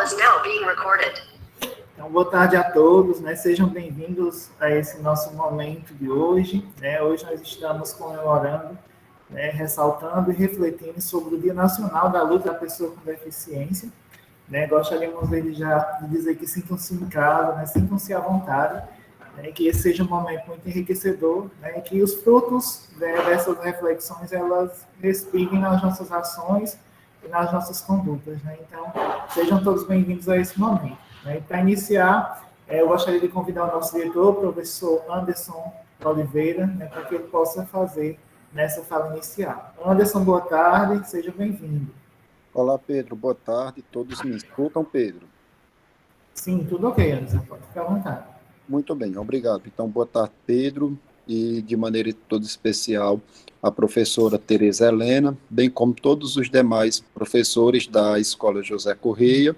is now being recorded. Então, boa tarde a todos, né? Sejam bem-vindos a esse nosso momento de hoje, né? Hoje nós estamos comemorando, né, ressaltando e refletindo sobre o Dia Nacional da Luta da Pessoa com Deficiência, né? Gostaríamos de dizer que sintam-se em casa, né? Sintam-se à vontade, né? Que esse seja um momento muito enriquecedor, né? E que os frutos, né, dessas reflexões elas respirem nas nossas ações e nas nossas condutas, né? Então, sejam todos bem-vindos a esse momento, né? E para iniciar, eu gostaria de convidar o nosso diretor, o professor Anderson Oliveira, né, para que ele possa fazer nessa fala inicial. Anderson, boa tarde, seja bem-vindo. Olá, Pedro, boa tarde. Todos me escutam, Pedro? Sim, tudo ok, Anderson, pode ficar à vontade. Muito bem, obrigado. Então, boa tarde, Pedro, e de maneira toda especial a professora Tereza Helena, bem como todos os demais professores da Escola José Correia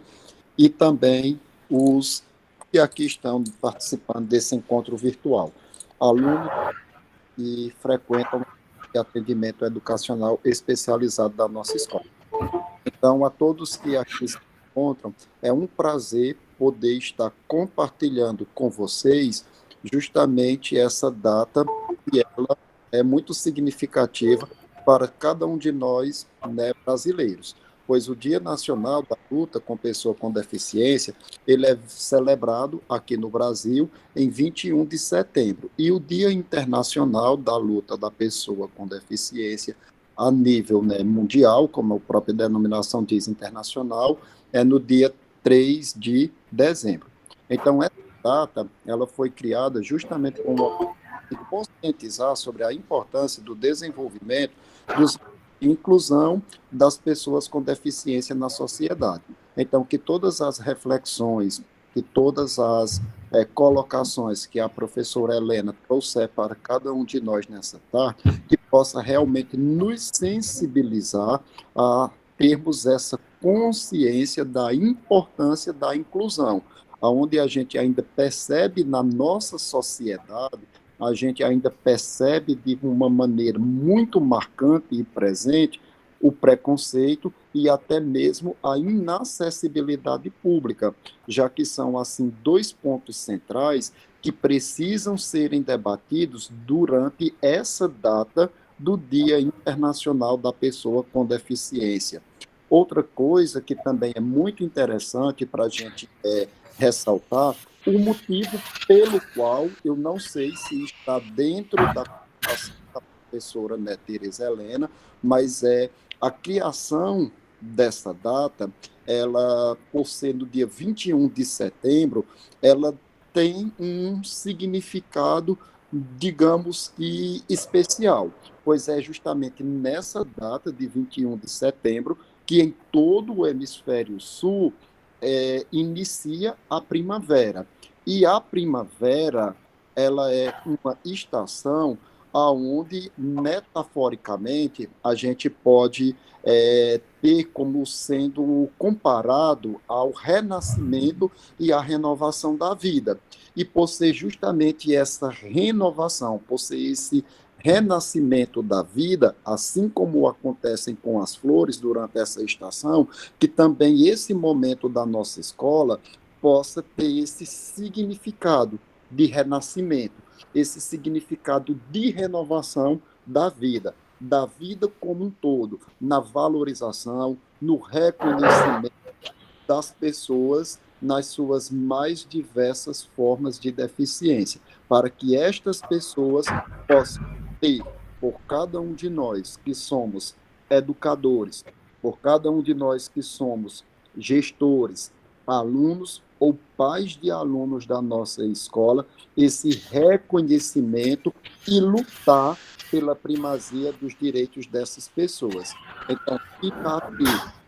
e também os que aqui estão participando desse encontro virtual, alunos que frequentam o atendimento educacional especializado da nossa escola. Então, a todos que aqui se encontram, é um prazer poder estar compartilhando com vocês justamente essa data, que ela é muito significativa para cada um de nós, né, brasileiros, pois o Dia Nacional da Luta com Pessoa com Deficiência, ele é celebrado aqui no Brasil em 21 de setembro, e o Dia Internacional da Luta da Pessoa com Deficiência, a nível, né, mundial, como a própria denominação diz, internacional, é no dia 3 de dezembro. Então, essa data ela foi criada justamente com o objetivo de conscientizar sobre a importância do desenvolvimento, inclusão das pessoas com deficiência na sociedade. Então, que todas as reflexões, que todas as colocações que a professora Helena trouxer para cada um de nós nessa tarde, que possa realmente nos sensibilizar a termos essa consciência da importância da inclusão, onde a gente ainda percebe na nossa sociedade, a gente ainda percebe de uma maneira muito marcante e presente o preconceito e até mesmo a inacessibilidade pública, já que são, assim, dois pontos centrais que precisam serem debatidos durante essa data do Dia Internacional da Pessoa com Deficiência. Outra coisa que também é muito interessante para a gente ressaltar, o motivo pelo qual, eu não sei se está dentro da professora, né, Tereza Helena, mas a criação dessa data, ela, por ser no dia 21 de setembro, ela tem um significado, digamos que especial, pois é justamente nessa data de 21 de setembro que em todo o hemisfério sul inicia a primavera. E a primavera, ela é uma estação onde, metaforicamente, a gente pode ter como sendo comparado ao renascimento e à renovação da vida. E por ser justamente essa renovação, por ser esse renascimento da vida, assim como acontecem com as flores durante essa estação, que também esse momento da nossa escola possa ter esse significado de renascimento, esse significado de renovação da vida como um todo, na valorização, no reconhecimento das pessoas nas suas mais diversas formas de deficiência, para que estas pessoas possam ter, por cada um de nós que somos educadores, por cada um de nós que somos gestores, alunos ou pais de alunos da nossa escola, esse reconhecimento e lutar pela primazia dos direitos dessas pessoas. Então, fica aqui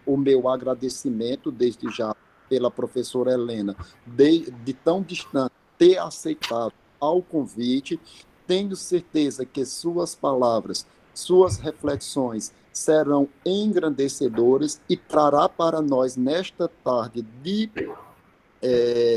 o meu agradecimento, desde já, pela professora Helena, de tão distante ter aceitado ao convite. Tenho certeza que suas palavras, suas reflexões serão engrandecedoras e trará para nós, nesta tarde de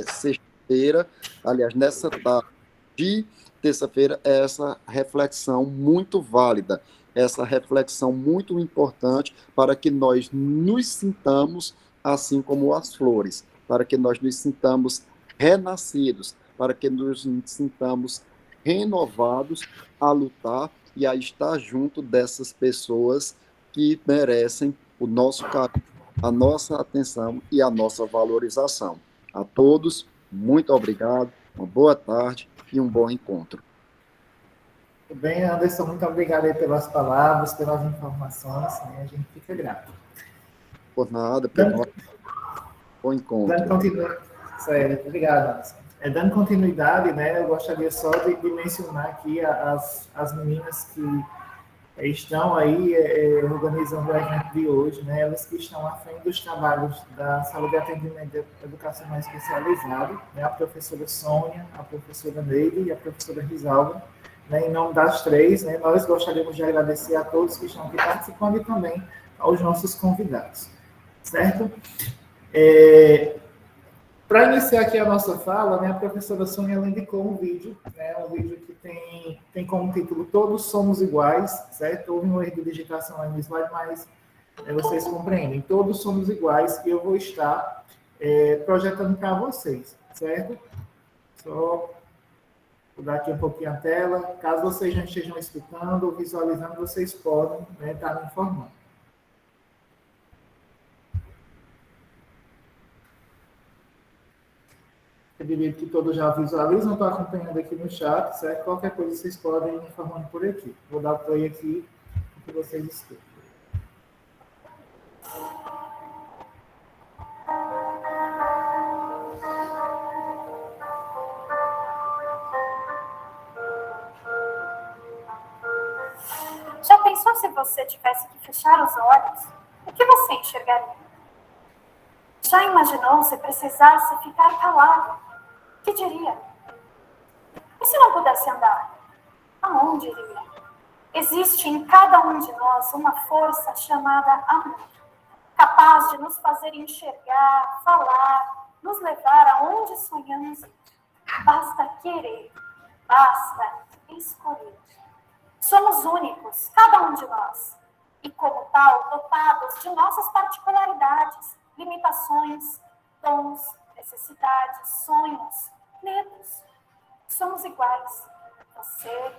sexta-feira, aliás, nessa tarde de terça-feira, essa reflexão muito válida, essa reflexão muito importante para que nós nos sintamos assim como as flores, para que nós nos sintamos renascidos, para que nos sintamos renovados a lutar e a estar junto dessas pessoas que merecem o nosso carinho, a nossa atenção e a nossa valorização. A todos, muito obrigado, uma boa tarde e um bom encontro. Tudo bem, Anderson, muito obrigado aí pelas palavras, pelas informações, né? A gente fica grato. Por nada, pelo bom encontro. Sério, obrigado, Anderson. Dando continuidade, né, eu gostaria só de mencionar aqui as meninas que estão aí organizando o evento de hoje, né, elas que estão à frente dos trabalhos da Sala de Atendimento Educacional Especializado, né, a professora Sônia, a professora Neide e a professora Risalva. Né, em nome das três, né, nós gostaríamos de agradecer a todos que estão aqui participando e também aos nossos convidados, certo? Para iniciar aqui a nossa fala, né, a professora Sônia indicou um vídeo, né, um vídeo que tem como título Todos Somos Iguais, certo? Houve um erro de digitação aí no slide, mas vocês compreendem, todos somos iguais, e eu vou estar projetando para vocês, certo? Só vou dar aqui um pouquinho a tela. Caso vocês não estejam escutando ou visualizando, vocês podem, né, estar me informando. Eu diria que todos já visualizam, estou acompanhando aqui no chat, certo? Qualquer coisa vocês podem me informando por aqui. Vou dar o play aqui para que vocês escutem. Já pensou se você tivesse que fechar os olhos? O que você enxergaria? Já imaginou se precisasse ficar calado? O que diria? E se não pudesse andar? Aonde iria? Existe em cada um de nós uma força chamada amor, capaz de nos fazer enxergar, falar, nos levar aonde sonhamos ir. Basta querer, basta escolher. Somos únicos, cada um de nós, e como tal, dotados de nossas particularidades, limitações, dons, necessidades, sonhos, medos. Somos iguais, você,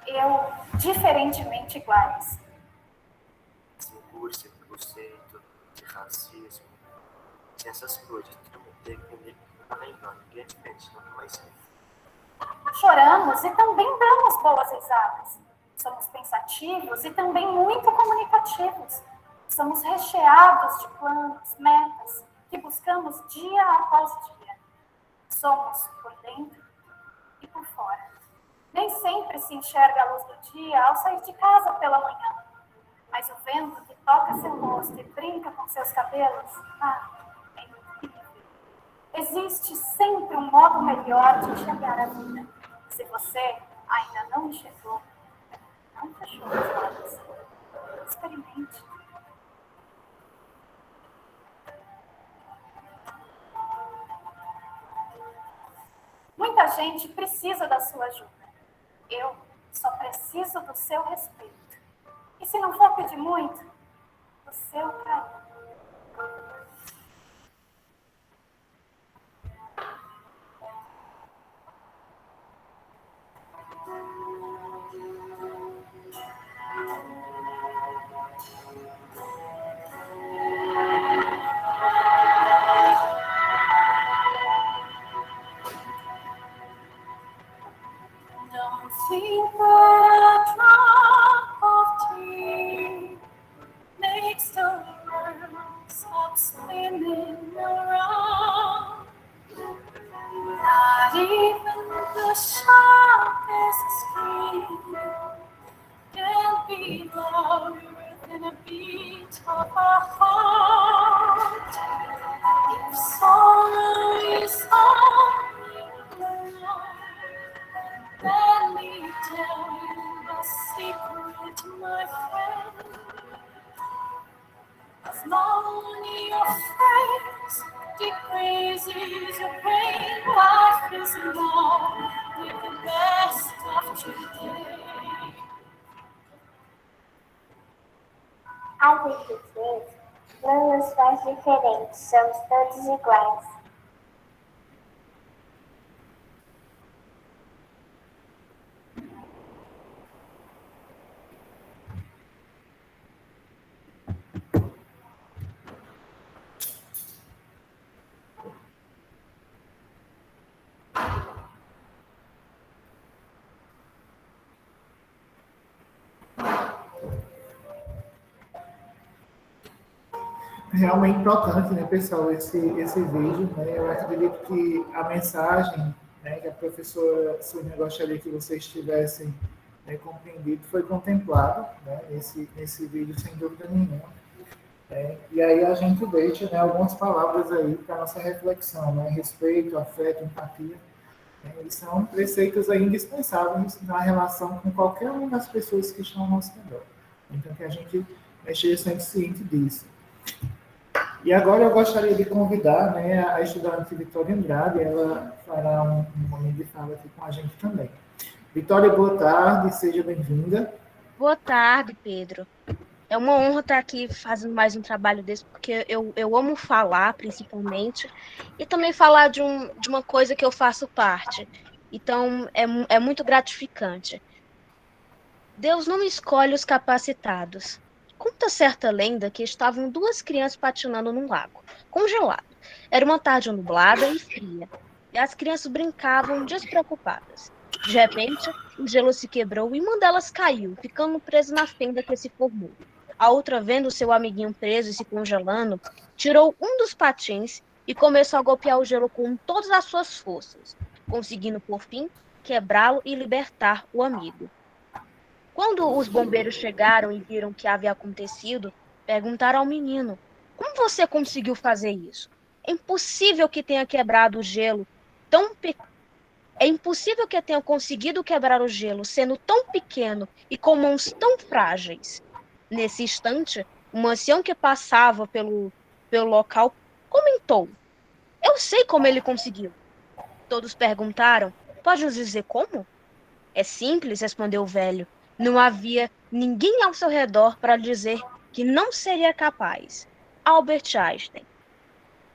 eu, diferentemente iguais. Sem angústia, preconceito, de racismo, sem essas coisas, não tem comigo, não, ninguém é diferente, não vai ser. Choramos e também damos boas risadas. Somos pensativos e também muito comunicativos. Somos recheados de planos, metas, que buscamos dia após dia. Somos por dentro e por fora. Nem sempre se enxerga a luz do dia ao sair de casa pela manhã. Mas o vento que toca seu rosto e brinca com seus cabelos, é incrível. Existe sempre um modo melhor de enxergar a vida. Se você ainda não enxergou, não fechou os olhos. Experimente. Muita gente precisa da sua ajuda. Eu só preciso do seu respeito. E se não for pedir muito, do seu carinho. Don't think that a drop of tea makes the world stop spinning around. Not even the sharpest scream can be louder than a beat of a heart. If sorrow is all you know, let me tell you a secret, my friend. As long as your face decreases your pain, life is long with the best of today. A gente fez não nos faz diferentes, somos todos iguais. realmente importante, né, pessoal, esse vídeo, né? Eu acredito que a mensagem, né, que a professora Sônia gostaria que vocês tivessem, né, compreendido foi contemplado, né, nesse vídeo, sem dúvida nenhuma. E aí a gente deixa, né, algumas palavras aí para nossa reflexão, né? Respeito, afeto, empatia. Né, eles são preceitos aí indispensáveis na relação com qualquer uma das pessoas que estão ao nosso redor. Então, que a gente esteja sempre ciente disso. E agora eu gostaria de convidar, né, a estudante Vitória Andrade, ela fará um momento de fala aqui com a gente também. Vitória, boa tarde, seja bem-vinda. Boa tarde, Pedro. É uma honra estar aqui fazendo mais um trabalho desse, porque eu amo falar, principalmente, e também falar de uma coisa que eu faço parte. Então, é muito gratificante. Deus não escolhe os capacitados. Conta certa lenda que estavam duas crianças patinando num lago, congelado. Era uma tarde nublada e fria, e as crianças brincavam despreocupadas. De repente, o gelo se quebrou e uma delas caiu, ficando presa na fenda que se formou. A outra, vendo seu amiguinho preso e se congelando, tirou um dos patins e começou a golpear o gelo com todas as suas forças, conseguindo, por fim, quebrá-lo e libertar o amigo. Quando os bombeiros chegaram e viram o que havia acontecido, perguntaram ao menino: Como você conseguiu fazer isso? É impossível que tenha quebrado o gelo tão pe... É impossível que tenha conseguido quebrar o gelo sendo tão pequeno e com mãos tão frágeis. Nesse instante, um ancião que passava pelo local comentou: Eu sei como ele conseguiu. Todos perguntaram: Pode nos dizer como? É simples, respondeu o velho. Não havia ninguém ao seu redor para dizer que não seria capaz. Albert Einstein.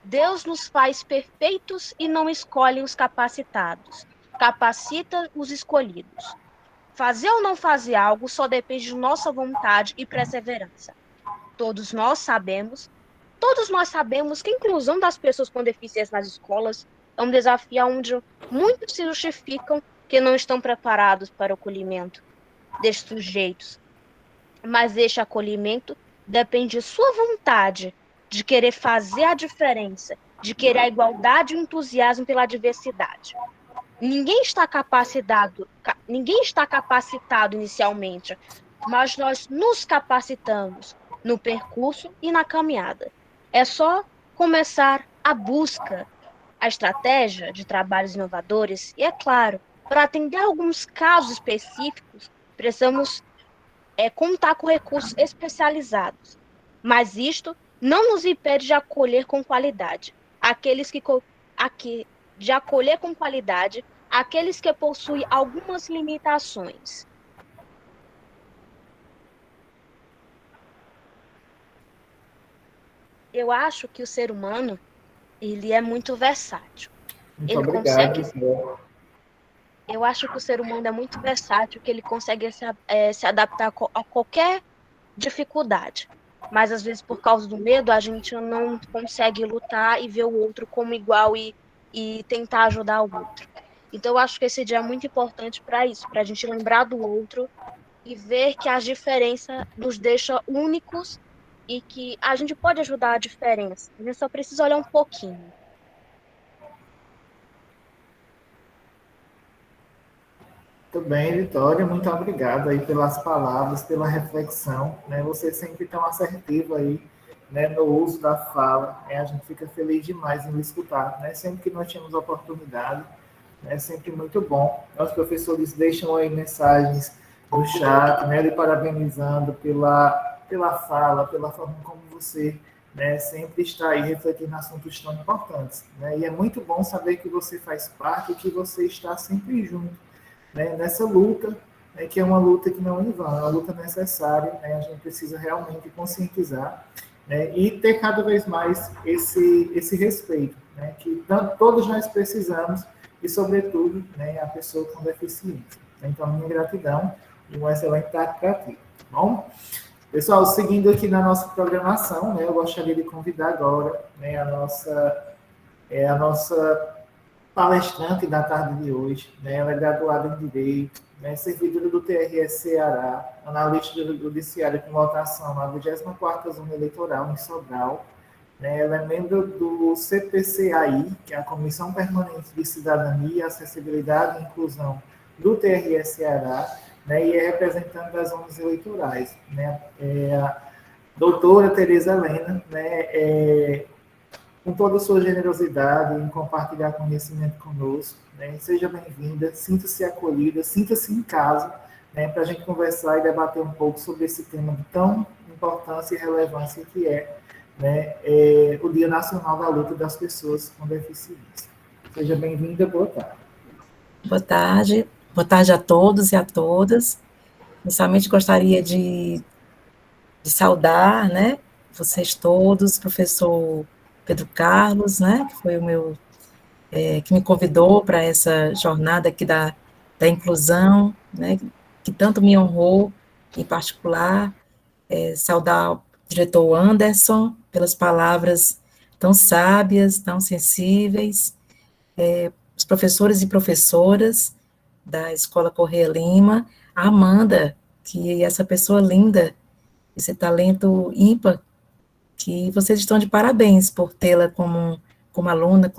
Deus nos faz perfeitos e não escolhe os capacitados. Capacita os escolhidos. Fazer ou não fazer algo só depende de nossa vontade e perseverança. Todos nós sabemos, todos nós sabemos que a inclusão das pessoas com deficiência nas escolas é um desafio onde muitos se justificam que não estão preparados para o acolhimento destes sujeitos. Mas este acolhimento depende de sua vontade de querer fazer a diferença, de querer a igualdade e o entusiasmo pela diversidade. Ninguém está capacitado inicialmente, mas nós nos capacitamos no percurso e na caminhada. É só começar a busca, a estratégia de trabalhos inovadores e, é claro, para atender alguns casos específicos, precisamos contar com recursos especializados. Mas isto não nos impede de acolher com qualidade de acolher com qualidade aqueles que possuem algumas limitações. Eu acho que o ser humano, ele é muito versátil. Muito Ele obrigado, consegue Vitória. Eu acho que o ser humano é muito versátil, que ele consegue se adaptar a qualquer dificuldade. Mas, às vezes, por causa do medo, a gente não consegue lutar e ver o outro como igual e tentar ajudar o outro. Então, eu acho que esse dia é muito importante para isso, para a gente lembrar do outro e ver que as diferenças nos deixam únicos e que a gente pode ajudar a diferença. A gente só precisa olhar um pouquinho. Muito bem, Vitória, muito obrigado aí pelas palavras, pela reflexão, né? Você sempre tão assertivo aí, né, no uso da fala, né? A gente fica feliz demais em lhe escutar, né? Sempre que nós temos oportunidade, é sempre muito bom. Os professores deixam aí mensagens no chat, né, lhe parabenizando pela fala, pela forma como você, né, sempre está aí refletindo assuntos tão importantes, né? E é muito bom saber que você faz parte e que você está sempre junto, né, nessa luta, né, que é uma luta que não é em vão, é uma luta necessária, né, a gente precisa realmente conscientizar, né, e ter cada vez mais esse respeito, né, que todos nós precisamos, e sobretudo, né, a pessoa com deficiência. Então, minha gratidão e um excelente tarde para ti, tá bom? Pessoal, seguindo aqui na nossa programação, né, eu gostaria de convidar agora, né, a nossa palestrante da tarde de hoje, né? Ela é graduada em Direito, né? Servidora do TRS Ceará, analista do Judiciário com lotação na 24ª Zona Eleitoral, em Sobral, né? Ela é membro do CPCAI, que é a Comissão Permanente de Cidadania, Acessibilidade e Inclusão do TRE Ceará, né? E é representante das zonas eleitorais, né? A doutora Tereza Helena, né? Com toda a sua generosidade em compartilhar conhecimento conosco, né? Seja bem-vinda, sinta-se acolhida, sinta-se em casa, né? Para a gente conversar e debater um pouco sobre esse tema de tão importância e relevância que é, né, o Dia Nacional da Luta das Pessoas com Deficiência. Seja bem-vinda, boa tarde. Boa tarde a todos e a todas. Inicialmente gostaria de saudar, né, vocês todos, professor Pedro Carlos, né, que foi o meu, que me convidou para essa jornada aqui da inclusão, né, que tanto me honrou, em particular, saudar o diretor Anderson pelas palavras tão sábias, tão sensíveis, os professores e professoras da Escola Correia Lima, a Amanda, que é essa pessoa linda, esse talento ímpar, que vocês estão de parabéns por tê-la como aluna,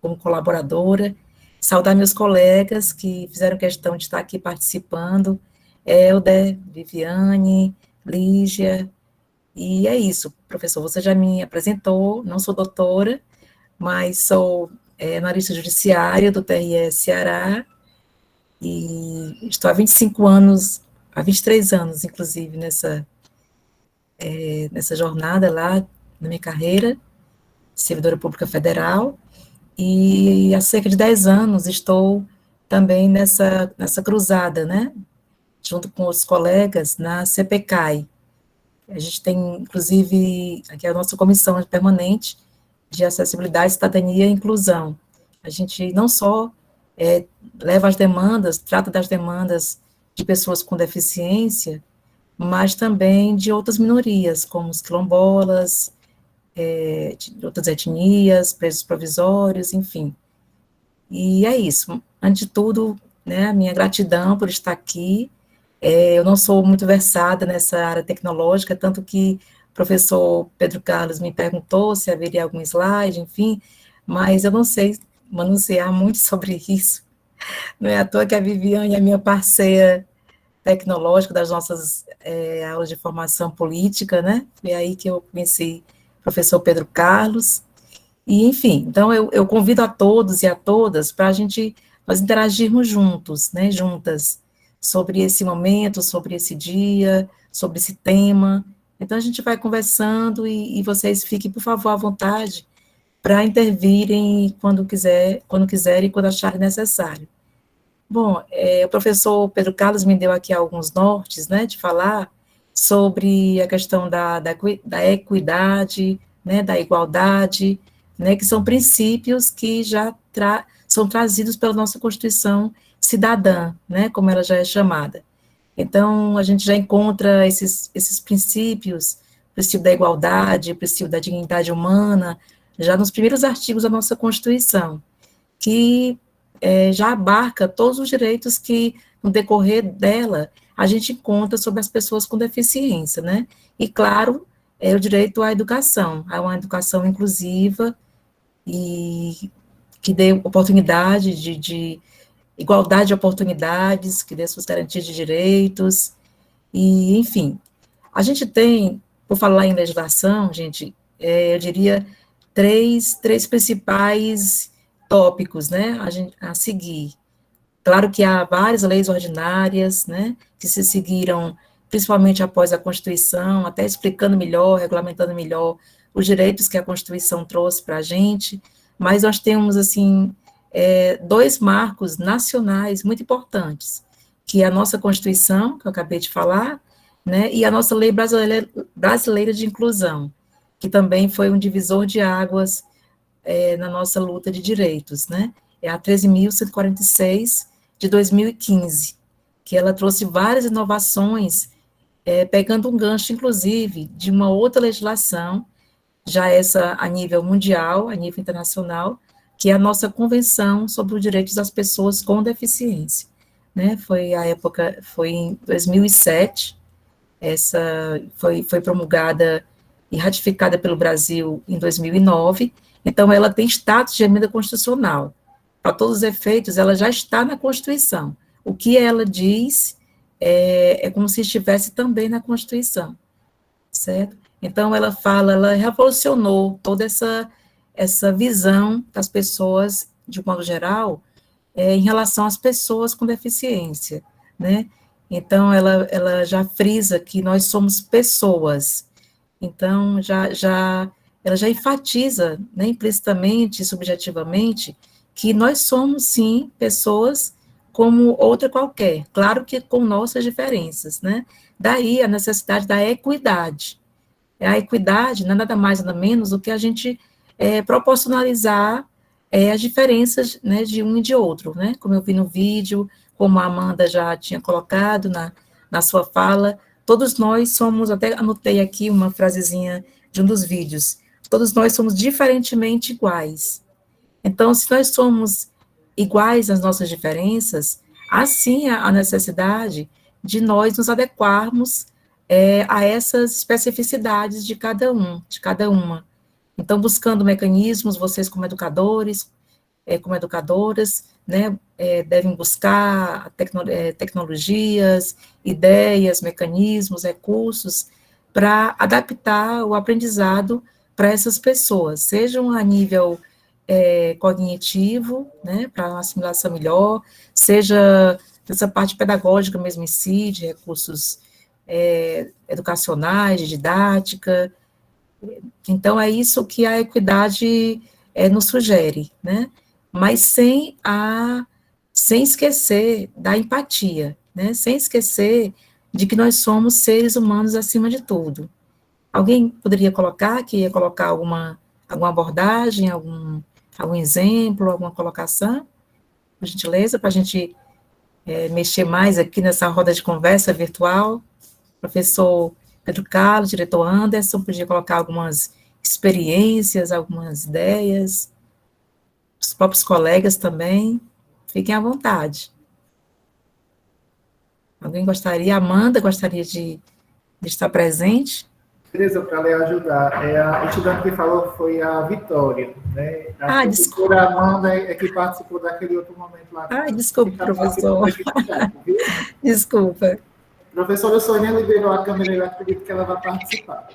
como colaboradora. Saudar meus colegas que fizeram questão de estar aqui participando, Helder, Viviane, Lígia, e é isso, professor, você já me apresentou, não sou doutora, mas sou analista judiciária do TRE Ceará, e estou há 25 anos, há 23 anos, inclusive, nessa jornada lá, na minha carreira, servidora pública federal, e há cerca de 10 anos estou também nessa cruzada, né, junto com os colegas na CPCAI. A gente tem, inclusive, aqui a nossa comissão permanente de acessibilidade, cidadania e inclusão. A gente não só leva as demandas, trata das demandas de pessoas com deficiência, mas também de outras minorias, como os quilombolas, de outras etnias, presos provisórios, enfim. E é isso. Antes de tudo, né, a minha gratidão por estar aqui. Eu não sou muito versada nessa área tecnológica, tanto que o professor Pedro Carlos me perguntou se haveria algum slide, enfim, mas eu não sei manusear muito sobre isso. Não é à toa que a Viviane é minha parceira tecnológica das nossas aulas de formação política, né? Foi aí que eu conheci o professor Pedro Carlos. E, enfim, então eu convido a todos e a todas para nós interagirmos juntos, né, juntas, sobre esse momento, sobre esse dia, sobre esse tema. Então, a gente vai conversando e vocês fiquem, por favor, à vontade para intervirem quando quiserem e quando acharem necessário. Bom, o professor Pedro Carlos me deu aqui alguns nortes, né, de falar sobre a questão da equidade, né, da igualdade, né, que são princípios que já são trazidos pela nossa Constituição cidadã, né, como ela já é chamada. Então, a gente já encontra esses princípios, o princípio da igualdade, o princípio da dignidade humana, já nos primeiros artigos da nossa Constituição, que já abarca todos os direitos que, no decorrer dela, a gente encontra sobre as pessoas com deficiência, né? E, claro, o direito à educação, a uma educação inclusiva e que dê oportunidade de igualdade de oportunidades, que dê suas garantias de direitos, e, enfim. A gente tem, por falar em legislação, gente, eu diria três principais tópicos, né, a seguir. Claro que há várias leis ordinárias, né, que se seguiram, principalmente após a Constituição, até explicando melhor, regulamentando melhor os direitos que a Constituição trouxe para a gente, mas nós temos, assim, dois marcos nacionais muito importantes, que é a nossa Constituição, que eu acabei de falar, né, e a nossa Lei Brasileira de Inclusão, que também foi um divisor de águas na nossa luta de direitos, né, é a 13.146 de 2015, que ela trouxe várias inovações, pegando um gancho, inclusive, de uma outra legislação, já essa a nível mundial, a nível internacional, que é a nossa Convenção sobre os Direitos das Pessoas com Deficiência, né, foi em 2007, essa foi promulgada e ratificada pelo Brasil em 2009, então ela tem status de emenda constitucional. Para todos os efeitos, ela já está na Constituição. O que ela diz é como se estivesse também na Constituição, certo? Então, ela revolucionou toda essa visão das pessoas, de modo geral, em relação às pessoas com deficiência, né? Então, ela já frisa que nós somos pessoas. Então, ela já enfatiza, né, implicitamente e subjetivamente, que nós somos, sim, pessoas como outra qualquer, claro que com nossas diferenças, né? Daí a necessidade da equidade. A equidade não é nada mais, nada menos do que a gente proporcionalizar as diferenças, né, de um e de outro, né? Como eu vi no vídeo, como a Amanda já tinha colocado na sua fala, todos nós somos, até anotei aqui uma frasezinha de um dos vídeos, todos nós somos diferentemente iguais. Então, se nós somos iguais nas nossas diferenças, assim a necessidade de nós nos adequarmos a essas especificidades de cada um, de cada uma. Então, buscando mecanismos, vocês como educadores, como educadoras, né, devem buscar tecnologias, ideias, mecanismos, recursos para adaptar o aprendizado para essas pessoas, sejam a nível cognitivo, né, para uma assimilação melhor, seja essa parte pedagógica mesmo em si, de recursos educacionais, de didática. Então, é isso que a equidade nos sugere, né? Mas sem esquecer da empatia, né? Sem esquecer de que nós somos seres humanos acima de tudo. Alguém poderia colocar alguma abordagem, algum exemplo, alguma colocação, por gentileza, para a gente mexer mais aqui nessa roda de conversa virtual? Professor Pedro Carlos, diretor Anderson, podia colocar algumas experiências, algumas ideias, os próprios colegas também, fiquem à vontade. Alguém gostaria? Amanda gostaria de estar presente? Beleza, para lhe ajudar. A estudante que falou foi a Vitória, né? A professora Amanda que participou daquele outro momento lá. Desculpa, professor. Desculpa. Professora Sônia liberou a câmera e eu acredito que ela vai participar.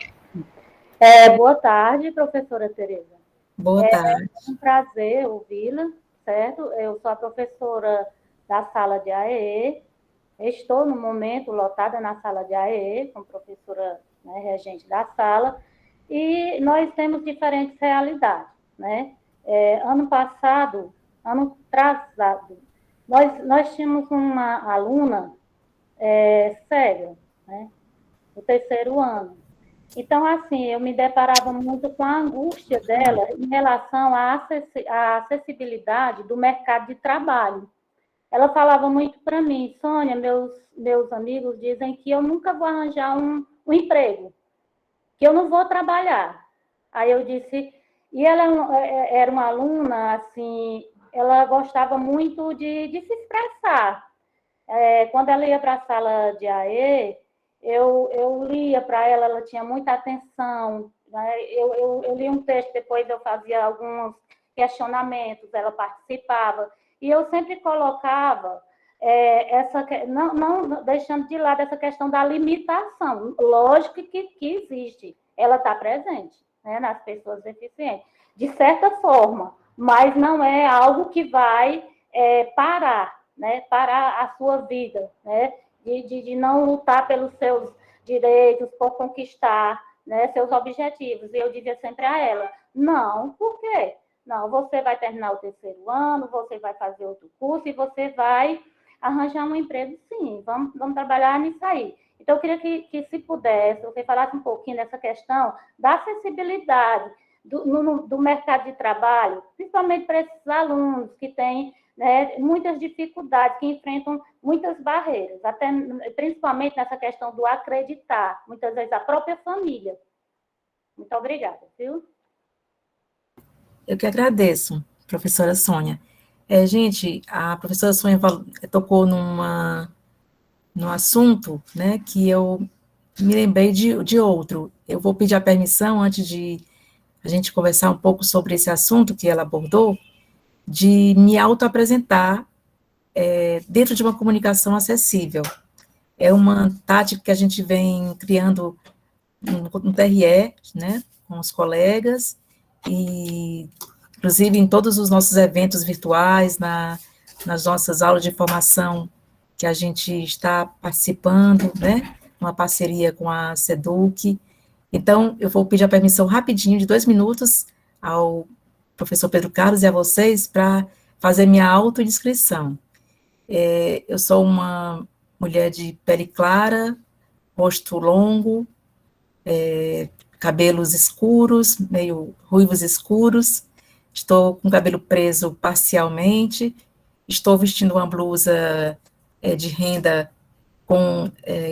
Boa tarde, professora Tereza. Boa tarde. É um prazer ouvi-la, certo? Eu sou a professora da sala de AEE. Estou, no momento, lotada na sala de AEE, como professora, né, regente da sala, e nós temos diferentes realidades, né? Ano passado, ano atrasado, nós tínhamos uma aluna cega, né? No terceiro ano. Então, assim, eu me deparava muito com a angústia dela em relação à acessibilidade do mercado de trabalho. Ela falava muito para mim: Sônia, meus amigos dizem que eu nunca vou arranjar um emprego, que eu não vou trabalhar. Aí eu disse, e ela era uma aluna, assim, ela gostava muito de se expressar. Quando ela ia para a sala de AE, eu lia para ela, ela tinha muita atenção, né? Eu li um texto, depois eu fazia alguns questionamentos, ela participava, e eu sempre colocava não deixando de lado essa questão da limitação. Lógico que existe, ela está presente, né, nas pessoas deficientes, de certa forma, mas não é algo que vai parar, né, parar a sua vida, né, de não lutar pelos seus direitos, por conquistar, né, seus objetivos. E eu dizia sempre a ela: não, por quê? Não, você vai terminar o terceiro ano, você vai fazer outro curso e você vai arranjar um emprego, sim, vamos trabalhar nisso aí. Então, eu queria que se pudesse, você falasse um pouquinho dessa questão da acessibilidade do mercado de trabalho, principalmente para esses alunos que têm, né, muitas dificuldades, que enfrentam muitas barreiras, até principalmente nessa questão do acreditar, muitas vezes a própria família. Muito obrigada, viu? Eu que agradeço, professora Sônia. Gente, a professora Sônia tocou num assunto, né, que eu me lembrei de outro. Eu vou pedir a permissão, antes de a gente conversar um pouco sobre esse assunto que ela abordou, de me autoapresentar dentro de uma comunicação acessível. É uma tática que a gente vem criando no TRE, né, com os colegas, e inclusive em todos os nossos eventos virtuais, nas nossas aulas de formação que a gente está participando, né, uma parceria com a SEDUC. Então, eu vou pedir a permissão rapidinho, de 2 minutos, ao professor Pedro Carlos e a vocês, para fazer minha autodescrição. Eu sou uma mulher de pele clara, rosto longo, cabelos escuros, meio ruivos escuros, estou com o cabelo preso parcialmente, estou vestindo uma blusa de renda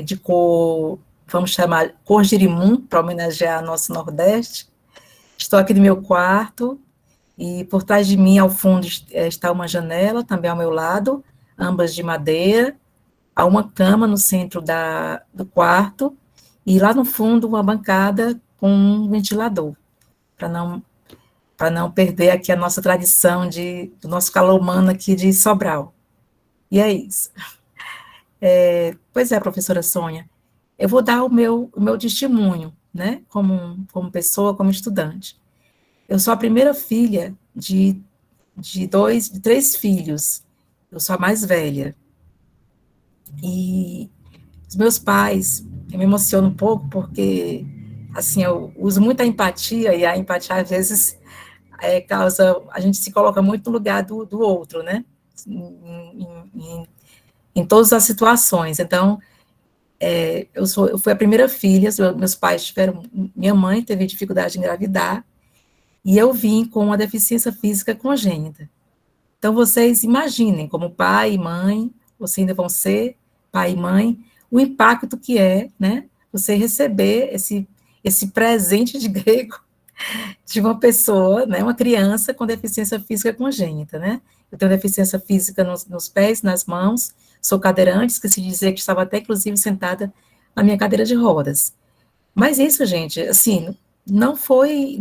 de cor, vamos chamar, cor girimum, para homenagear nosso Nordeste. Estou aqui no meu quarto, e por trás de mim, ao fundo, está uma janela, também ao meu lado, ambas de madeira, há uma cama no centro do quarto, e lá no fundo, uma bancada com um ventilador, para não perder aqui a nossa tradição do nosso calor humano aqui de Sobral. E é isso. Pois é, professora Sônia, eu vou dar o meu testemunho, né, como pessoa, como estudante. Eu sou a primeira filha de 3 filhos, eu sou a mais velha. E os meus pais, eu me emociono um pouco, porque, assim, eu uso muita empatia, e a empatia, às vezes, a gente se coloca muito no lugar do outro, né, em todas as situações. Então, eu fui a primeira filha, meus pais minha mãe teve dificuldade em engravidar, e eu vim com uma deficiência física congênita. Então, vocês imaginem, como pai e mãe, vocês ainda vão ser pai e mãe, o impacto que é, né, você receber esse presente de grego de uma pessoa, né, uma criança com deficiência física congênita, né? Eu tenho deficiência física nos pés, nas mãos, sou cadeirante, esqueci de dizer que estava até, inclusive, sentada na minha cadeira de rodas. Mas isso, gente, assim, não foi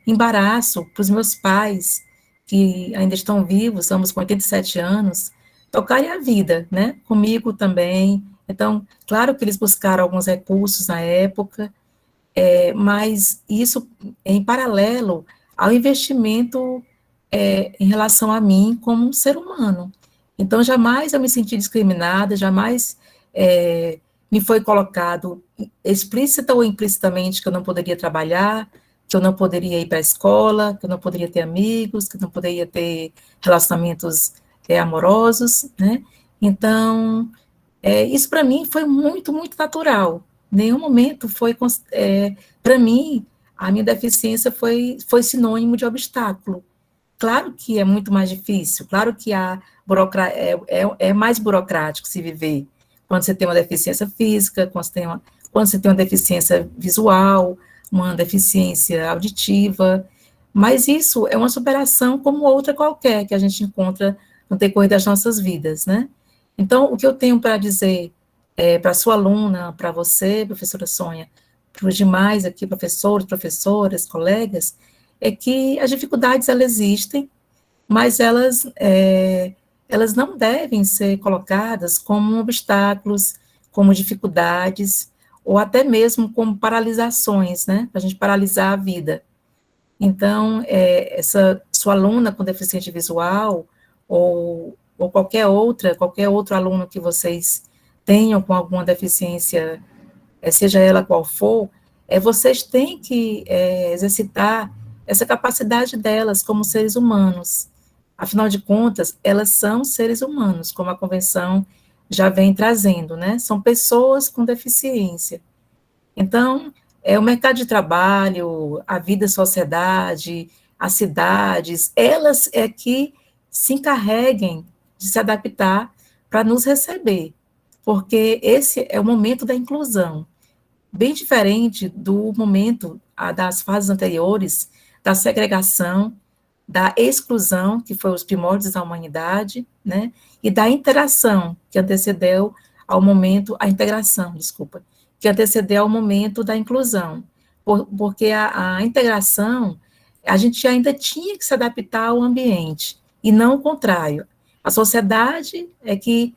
embaraço para os meus pais, que ainda estão vivos, estamos com 87 anos, tocarem a vida, né, comigo também. Então, claro que eles buscaram alguns recursos na época, mas isso em paralelo ao investimento em relação a mim como um ser humano. Então, jamais eu me senti discriminada, jamais me foi colocado explícita ou implicitamente que eu não poderia trabalhar, que eu não poderia ir para a escola, que eu não poderia ter amigos, que eu não poderia ter relacionamentos amorosos, né? Então, isso para mim foi muito, muito natural. Em nenhum momento foi, para mim, a minha deficiência foi sinônimo de obstáculo. Claro que é muito mais difícil, claro que é mais burocrático se viver quando você tem uma deficiência física, quando você tem uma deficiência visual, uma deficiência auditiva, mas isso é uma superação como outra qualquer que a gente encontra no decorrer das nossas vidas, né? Então, o que eu tenho para dizer para a sua aluna, para você, professora Sônia, para os demais aqui, professores, professoras, colegas, é que as dificuldades, elas existem, mas elas não devem ser colocadas como obstáculos, como dificuldades, ou até mesmo como paralisações, né, para a gente paralisar a vida. Então, essa sua aluna com deficiência visual, ou qualquer outro aluno que vocês tenham com alguma deficiência, seja ela qual for, vocês têm que exercitar essa capacidade delas como seres humanos. Afinal de contas, elas são seres humanos, como a Convenção já vem trazendo, né? São pessoas com deficiência. Então, o mercado de trabalho, a vida, a sociedade, as cidades, elas é que se encarreguem de se adaptar para nos receber, porque esse é o momento da inclusão, bem diferente do momento das fases anteriores, da segregação, da exclusão, que foi os primórdios da humanidade, né, e da interação, que antecedeu ao momento, a integração, desculpa, que antecedeu ao momento da inclusão, porque a integração, a gente ainda tinha que se adaptar ao ambiente, e não o contrário. A sociedade é que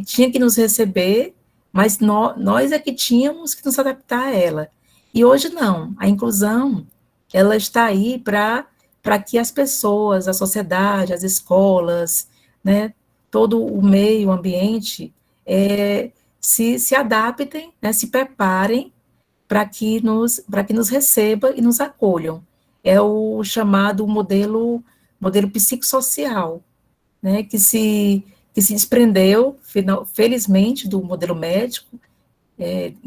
tinha que nos receber, mas nós é que tínhamos que nos adaptar a ela. E hoje não, a inclusão, ela está aí para que as pessoas, a sociedade, as escolas, né, todo o meio, o ambiente, se adaptem, né, se preparem para que nos recebam e nos acolham. É o chamado modelo psicossocial, né, que se desprendeu, felizmente, do modelo médico,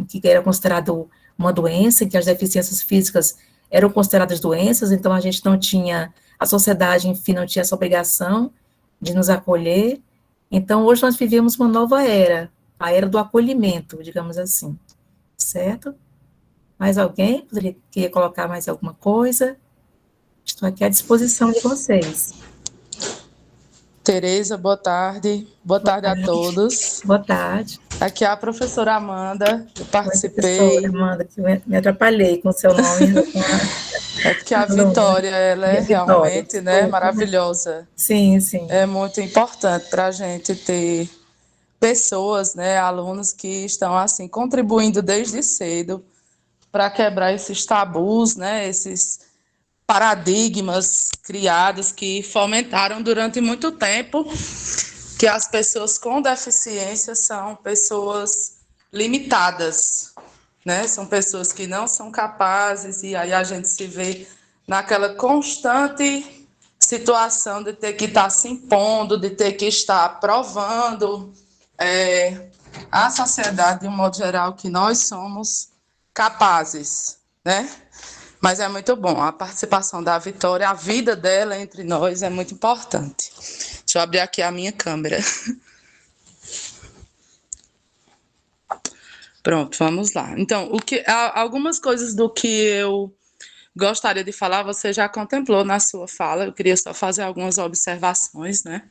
que era considerado uma doença, que as deficiências físicas eram consideradas doenças, então a gente não tinha, a sociedade, enfim, não tinha essa obrigação de nos acolher. Então, hoje nós vivemos uma nova era, a era do acolhimento, digamos assim, certo? Mais alguém queria colocar mais alguma coisa? Estou aqui à disposição de vocês. Tereza, boa tarde. Boa tarde a todos. Boa tarde. Aqui é a professora Amanda, eu participei. Professora Amanda, que me atrapalhei com o seu nome. É porque a Vitória, ela é realmente, né, maravilhosa. Sim, sim. É muito importante para a gente ter pessoas, né, alunos que estão, assim, contribuindo desde cedo para quebrar esses tabus, né, esses paradigmas criados que fomentaram durante muito tempo que as pessoas com deficiência são pessoas limitadas, né? São pessoas que não são capazes, e aí a gente se vê naquela constante situação de ter que estar se impondo, de ter que estar provando à sociedade, de um modo geral, que nós somos capazes, né? Mas é muito bom, a participação da Vitória, a vida dela entre nós é muito importante. Deixa eu abrir aqui a minha câmera. Pronto, vamos lá. Então, algumas coisas do que eu gostaria de falar, você já contemplou na sua fala, eu queria só fazer algumas observações, né?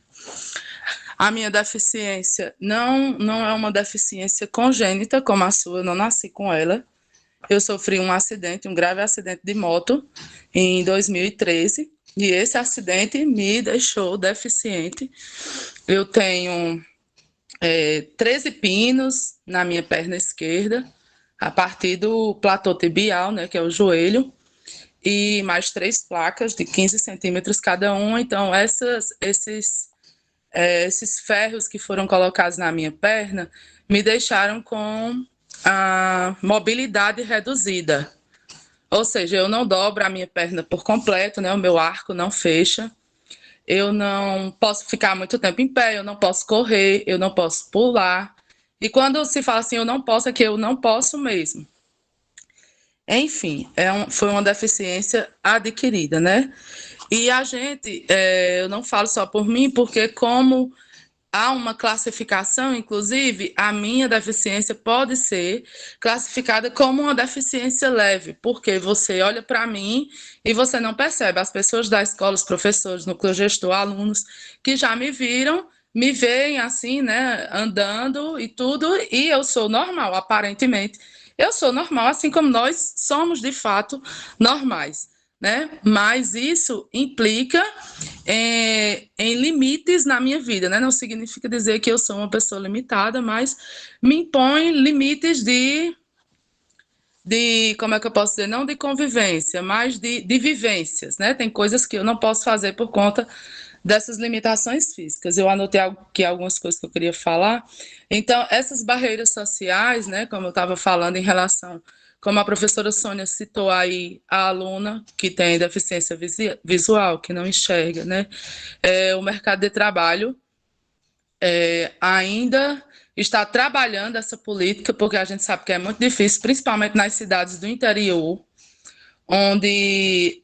A minha deficiência não é uma deficiência congênita, como a sua, eu não nasci com ela. Eu sofri um grave acidente de moto em 2013, e esse acidente me deixou deficiente. Eu tenho 13 pinos na minha perna esquerda, a partir do platô tibial, né, que é o joelho, e mais 3 placas de 15 centímetros cada uma. Então, esses ferros que foram colocados na minha perna me deixaram com a mobilidade reduzida. Ou seja, eu não dobro a minha perna por completo, né? O meu arco não fecha. Eu não posso ficar muito tempo em pé, eu não posso correr, eu não posso pular. E quando se fala assim, eu não posso, é que eu não posso mesmo. Enfim, foi uma deficiência adquirida, né? E a gente, eu não falo só por mim, porque como há uma classificação, inclusive, a minha deficiência pode ser classificada como uma deficiência leve, porque você olha para mim e você não percebe. As pessoas da escola, os professores, núcleo gestor, alunos que já me viram, me veem assim, né, andando e tudo, e eu sou normal, aparentemente. Eu sou normal, assim como nós somos, de fato, normais, né? Mas isso implica em limites na minha vida, né? Não significa dizer que eu sou uma pessoa limitada, mas me impõe limites de como é que eu posso dizer? Não de convivência, mas de vivências, né? Tem coisas que eu não posso fazer por conta dessas limitações físicas. Eu anotei aqui algumas coisas que eu queria falar. Então, essas barreiras sociais, né? Como eu estava falando em relação, como a professora Sônia citou aí, a aluna que tem deficiência visual, que não enxerga, né? O mercado de trabalho ainda está trabalhando essa política, porque a gente sabe que é muito difícil, principalmente nas cidades do interior, onde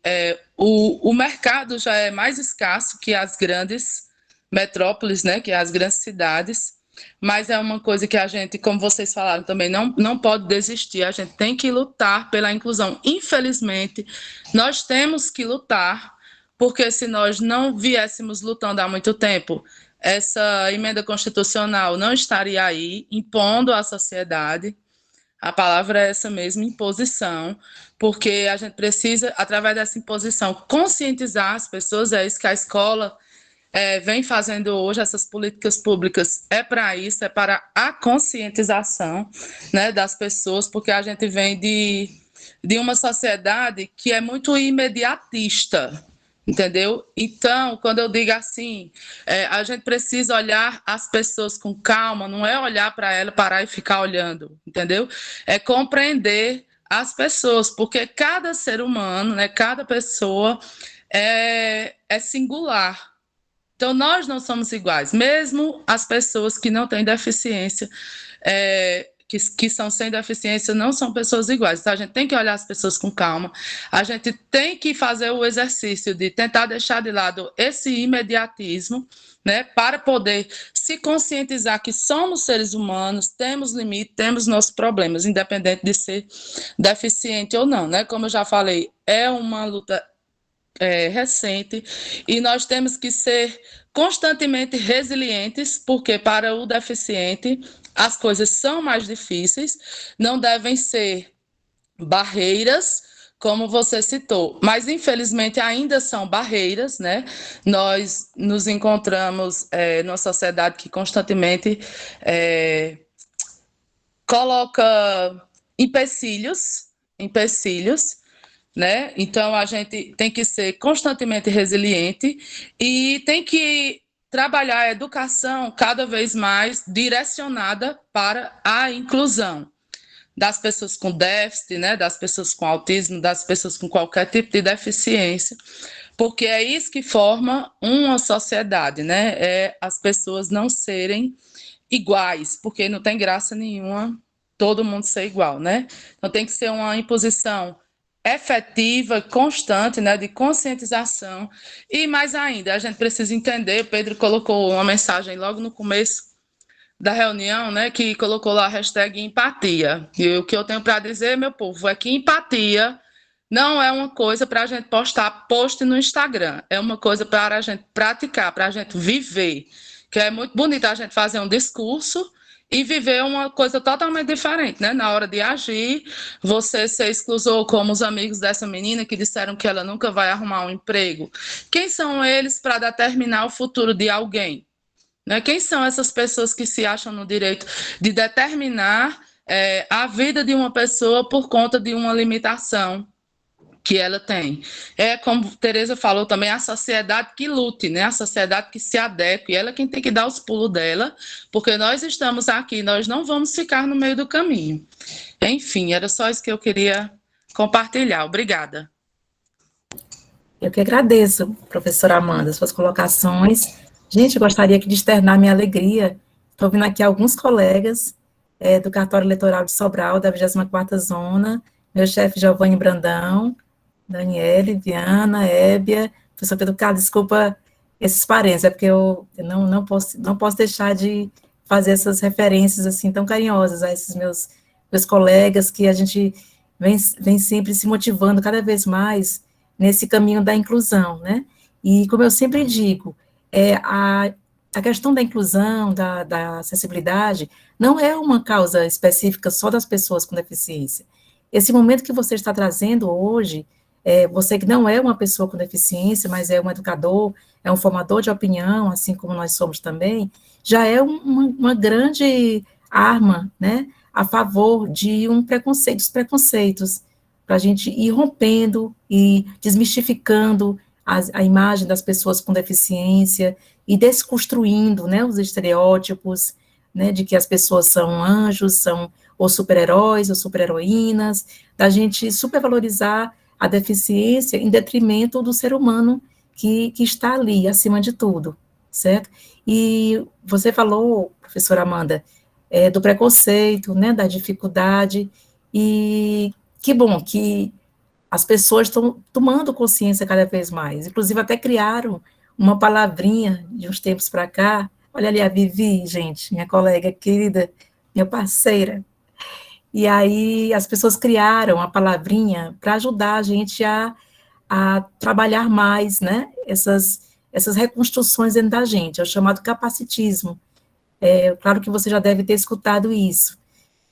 o mercado já é mais escasso que as grandes metrópoles, né, que as grandes cidades, mas é uma coisa que a gente, como vocês falaram também, não pode desistir, a gente tem que lutar pela inclusão. Infelizmente, nós temos que lutar, porque se nós não viéssemos lutando há muito tempo, essa emenda constitucional não estaria aí, impondo à sociedade, A palavra é essa mesmo, imposição, porque a gente precisa, através dessa imposição, conscientizar as pessoas, é isso que a escola vem fazendo hoje, essas políticas públicas é para isso, é para a conscientização, né, das pessoas, porque a gente vem de uma sociedade que é muito imediatista, entendeu? Então, quando eu digo assim, a gente precisa olhar as pessoas com calma, não é olhar para ela, parar e ficar olhando, entendeu? É compreender as pessoas, porque cada ser humano, né, cada pessoa é singular. Então, nós não somos iguais, mesmo as pessoas que não têm deficiência, que são sem deficiência, não são pessoas iguais. Então, a gente tem que olhar as pessoas com calma, a gente tem que fazer o exercício de tentar deixar de lado esse imediatismo, né, para poder se conscientizar que somos seres humanos, temos limite, temos nossos problemas, independente de ser deficiente ou não, né? Como eu já falei, é uma luta recente, e nós temos que ser constantemente resilientes, porque para o deficiente as coisas são mais difíceis, não devem ser barreiras, como você citou, mas infelizmente ainda são barreiras, né? Nós nos encontramos numa sociedade que constantemente coloca empecilhos, né? Então, a gente tem que ser constantemente resiliente e tem que trabalhar a educação cada vez mais direcionada para a inclusão das pessoas com déficit, né? Das pessoas com autismo, das pessoas com qualquer tipo de deficiência, porque é isso que forma uma sociedade, né? É as pessoas não serem iguais, porque não tem graça nenhuma todo mundo ser igual, né? Então, tem que ser uma imposição efetiva, constante, né, de conscientização, e mais ainda, a gente precisa entender, Pedro colocou uma mensagem logo no começo da reunião, né, que colocou lá a hashtag empatia, e o que eu tenho para dizer, meu povo, é que empatia não é uma coisa para a gente postar post no Instagram, é uma coisa para a gente praticar, para a gente viver, que é muito bonito a gente fazer um discurso e viver uma coisa totalmente diferente, né? Na hora de agir, você ser exclusor, como os amigos dessa menina que disseram que ela nunca vai arrumar um emprego. Quem são eles para determinar o futuro de alguém? Né? Quem são essas pessoas que se acham no direito de determinar a vida de uma pessoa por conta de uma limitação que ela tem? É como Tereza falou também, a sociedade que lute, né? A sociedade que se adeque, ela é quem tem que dar os pulos dela, porque nós estamos aqui, nós não vamos ficar no meio do caminho. Enfim, era só isso que eu queria compartilhar. Obrigada. Eu que agradeço, professora Amanda, suas colocações. Gente, eu gostaria de externar minha alegria. Estou vendo aqui alguns colegas do cartório eleitoral de Sobral, da 24ª Zona, meu chefe Giovanni Brandão, Daniele, Viana, Hébia, professor Pedro Carlos, desculpa esses parentes, é porque eu não posso deixar de fazer essas referências assim tão carinhosas a esses meus colegas, que a gente vem sempre se motivando cada vez mais nesse caminho da inclusão, né? E como eu sempre digo, a questão da inclusão, da acessibilidade, não é uma causa específica só das pessoas com deficiência. Esse momento que você está trazendo hoje, você que não é uma pessoa com deficiência, mas é um educador, é um formador de opinião, assim como nós somos também, já é uma grande arma, né, a favor de dos preconceitos, para a gente ir rompendo e desmistificando a imagem das pessoas com deficiência e desconstruindo, né, os estereótipos, né, de que as pessoas são anjos, são ou super-heróis ou super-heroínas, da gente supervalorizar a deficiência em detrimento do ser humano que está ali, acima de tudo, certo? E você falou, professora Amanda, do preconceito, né, da dificuldade, e que bom que as pessoas estão tomando consciência cada vez mais, inclusive até criaram uma palavrinha de uns tempos para cá. Olha ali a Vivi, gente, minha colega querida, minha parceira. E aí as pessoas criaram a palavrinha para ajudar a gente a trabalhar mais, né, essas reconstruções dentro da gente, é o chamado capacitismo. Claro que você já deve ter escutado isso.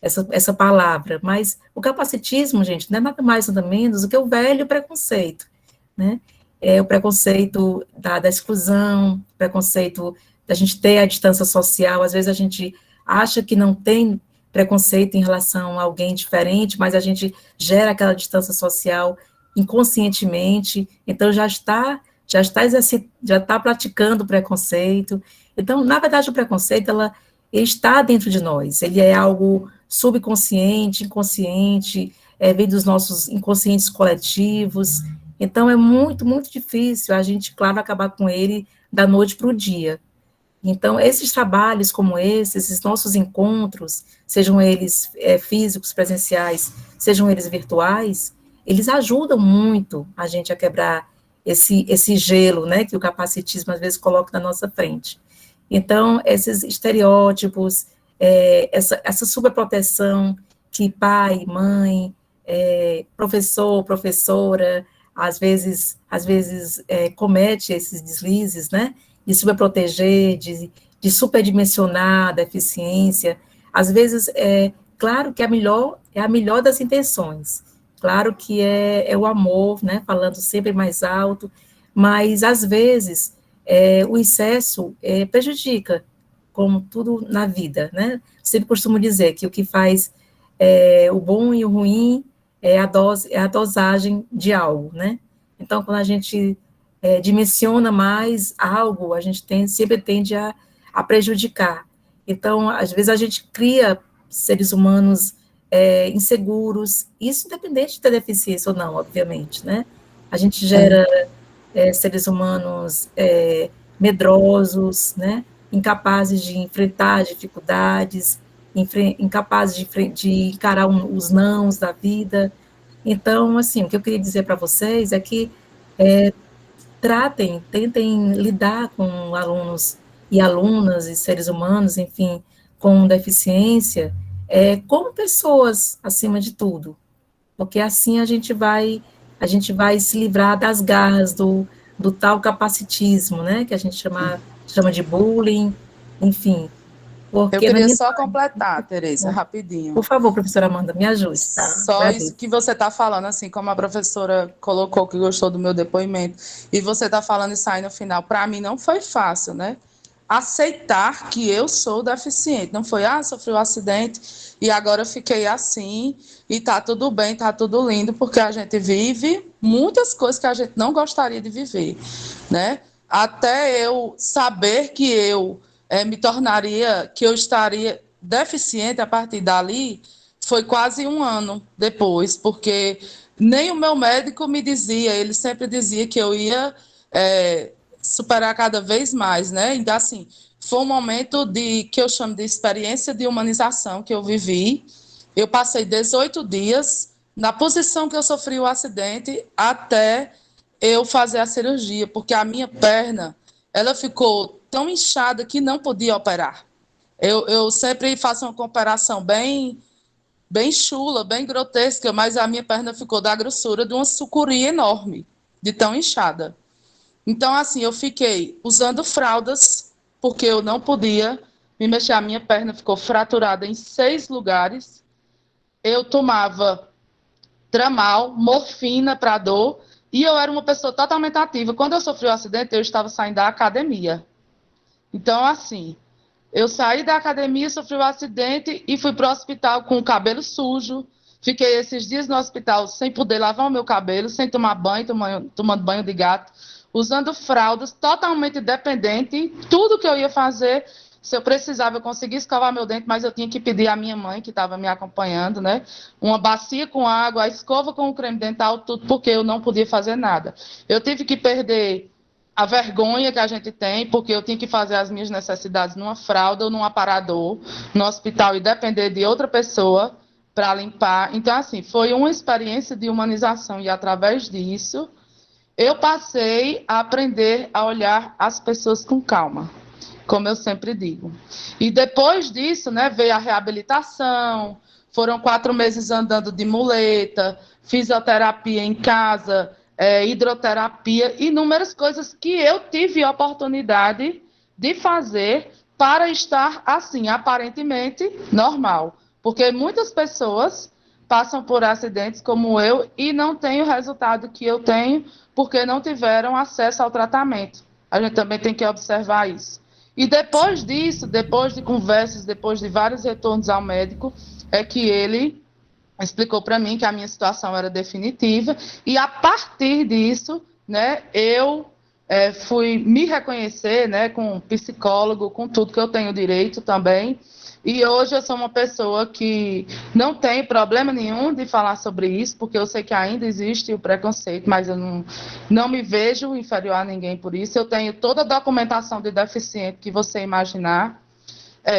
essa palavra, mas o capacitismo, gente, não é nada mais nada menos do que o velho preconceito, né? É o preconceito da exclusão, preconceito da gente ter a distância social. Às vezes a gente acha que não tem preconceito em relação a alguém diferente, mas a gente gera aquela distância social inconscientemente, então já está praticando preconceito. Então, na verdade, o preconceito, ele está dentro de nós, ele é algo subconsciente, inconsciente, vem dos nossos inconscientes coletivos. Então, é muito, muito difícil a gente, claro, acabar com ele da noite para o dia. Então, esses trabalhos como esses nossos encontros, sejam eles físicos, presenciais, sejam eles virtuais, eles ajudam muito a gente a quebrar esse gelo, né, que o capacitismo às vezes coloca na nossa frente. Então, esses estereótipos, essa superproteção que pai, mãe, professor, professora, às vezes comete esses deslizes, né, de superproteger, de superdimensionar a deficiência. Às vezes, claro que é a melhor das intenções, claro que é o amor, né, falando sempre mais alto, mas às vezes o excesso prejudica, como tudo na vida, né? Sempre costumo dizer que o que faz o bom e o ruim é a dosagem de algo, né? Então, quando a gente dimensiona mais algo, a gente sempre tende a prejudicar. Então, às vezes a gente cria seres humanos inseguros, isso independente de ter deficiência ou não, obviamente, né? A gente gera seres humanos medrosos, né? Incapazes de enfrentar dificuldades, incapazes de encarar os nãos da vida. Então, assim, o que eu queria dizer para vocês é que tentem lidar com alunos e alunas e seres humanos, enfim, com deficiência, como pessoas, acima de tudo, porque assim a gente vai se livrar das garras do tal capacitismo, né, que a gente chama de bullying, enfim. Eu queria só completar, Tereza, rapidinho. Por favor, professora Amanda, me ajude, tá? Só isso que você está falando, assim, como a professora colocou que gostou do meu depoimento, e você está falando isso aí no final, para mim não foi fácil, né? Aceitar que eu sou deficiente, não foi, sofri um acidente e agora eu fiquei assim, e tá tudo bem, tá tudo lindo, porque a gente vive muitas coisas que a gente não gostaria de viver, né? Até eu saber que eu que eu estaria deficiente a partir dali, foi quase um ano depois, porque nem o meu médico me dizia, ele sempre dizia que eu ia superar cada vez mais, né? Então, assim, foi um momento que eu chamo de experiência de humanização que eu vivi. Eu passei 18 dias na posição que eu sofri o acidente até eu fazer a cirurgia, porque a minha perna, ela ficou tão inchada que não podia operar. Eu sempre faço uma comparação bem chula, bem grotesca, mas a minha perna ficou da grossura de uma sucuri enorme, de tão inchada. Então, assim, eu fiquei usando fraldas, porque eu não podia me mexer. A minha perna ficou fraturada em 6 lugares. Eu tomava Tramal, morfina para dor, e eu era uma pessoa totalmente ativa. Quando eu sofri o acidente, eu estava saindo da academia. Então, assim, eu saí da academia, sofri o acidente e fui para o hospital com o cabelo sujo. Fiquei esses dias no hospital sem poder lavar o meu cabelo, sem tomar banho, tomando banho de gato, usando fraldas, totalmente dependente. Tudo que eu ia fazer, se eu precisava, eu conseguia escovar meu dente, mas eu tinha que pedir à minha mãe, que estava me acompanhando, né? Uma bacia com água, a escova com o creme dental, tudo, porque eu não podia fazer nada. Eu tive que perder a vergonha que a gente tem, porque eu tinha que fazer as minhas necessidades numa fralda ou num aparador, no hospital, e depender de outra pessoa para limpar. Então, assim, foi uma experiência de humanização, e através disso, eu passei a aprender a olhar as pessoas com calma, como eu sempre digo. E depois disso, né, veio a reabilitação, foram 4 meses andando de muleta, fisioterapia em casa, hidroterapia, inúmeras coisas que eu tive a oportunidade de fazer para estar, assim, aparentemente normal. Porque muitas pessoas passam por acidentes como eu e não têm o resultado que eu tenho porque não tiveram acesso ao tratamento. A gente também tem que observar isso. E depois disso, depois de conversas, depois de vários retornos ao médico, é que ele explicou para mim que a minha situação era definitiva e a partir disso, né, eu fui me reconhecer, né, com um psicólogo, com tudo que eu tenho direito também. E hoje eu sou uma pessoa que não tem problema nenhum de falar sobre isso, porque eu sei que ainda existe o preconceito, mas eu não me vejo inferior a ninguém por isso. Eu tenho toda a documentação de deficiente que você imaginar.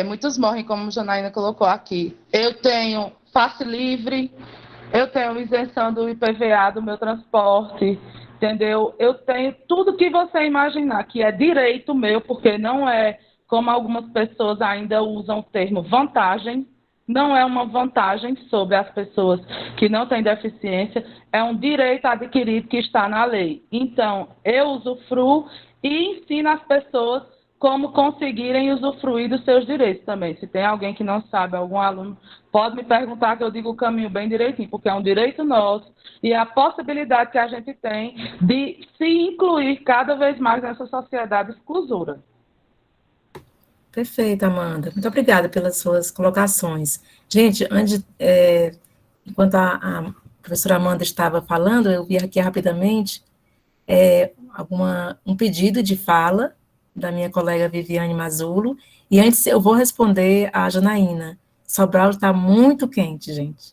Muitos morrem, como a Janaína colocou aqui. Eu tenho passe livre, eu tenho isenção do IPVA do meu transporte, entendeu? Eu tenho tudo que você imaginar, que é direito meu, porque não é como algumas pessoas ainda usam o termo vantagem, não é uma vantagem sobre as pessoas que não têm deficiência, é um direito adquirido que está na lei. Então, eu usufruo e ensino as pessoas como conseguirem usufruir dos seus direitos também. Se tem alguém que não sabe, algum aluno, pode me perguntar que eu digo o caminho bem direitinho, porque é um direito nosso e é a possibilidade que a gente tem de se incluir cada vez mais nessa sociedade exclusora. Perfeito, Amanda. Muito obrigada pelas suas colocações. Gente, enquanto a professora Amanda estava falando, eu vi aqui rapidamente um pedido de fala da minha colega Viviane Mazulo, e antes eu vou responder a Janaína. Sobral está muito quente, gente.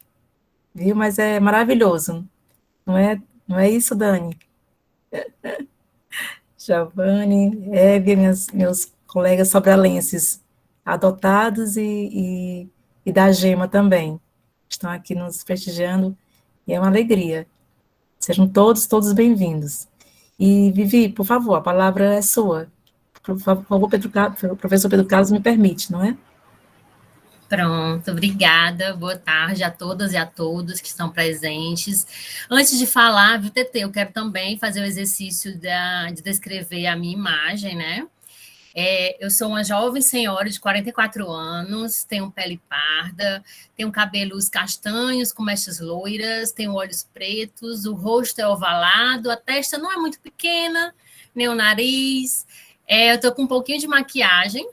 Viu? Mas é maravilhoso. Não é isso, Dani? Giovanni, Hebe, meus colegas sobralenses adotados e da Gema também. Estão aqui nos prestigiando e é uma alegria. Sejam todos bem-vindos. E, Vivi, por favor, a palavra é sua. Por favor, professor Pedro Carlos me permite, não é? Pronto, obrigada. Boa tarde a todas e a todos que estão presentes. Antes de falar, viu, TT, eu quero também fazer o exercício de descrever a minha imagem, né? Eu sou uma jovem senhora de 44 anos, tenho pele parda, tenho cabelos castanhos com mechas loiras, tenho olhos pretos, o rosto é ovalado, a testa não é muito pequena, nem o nariz. Eu estou com um pouquinho de maquiagem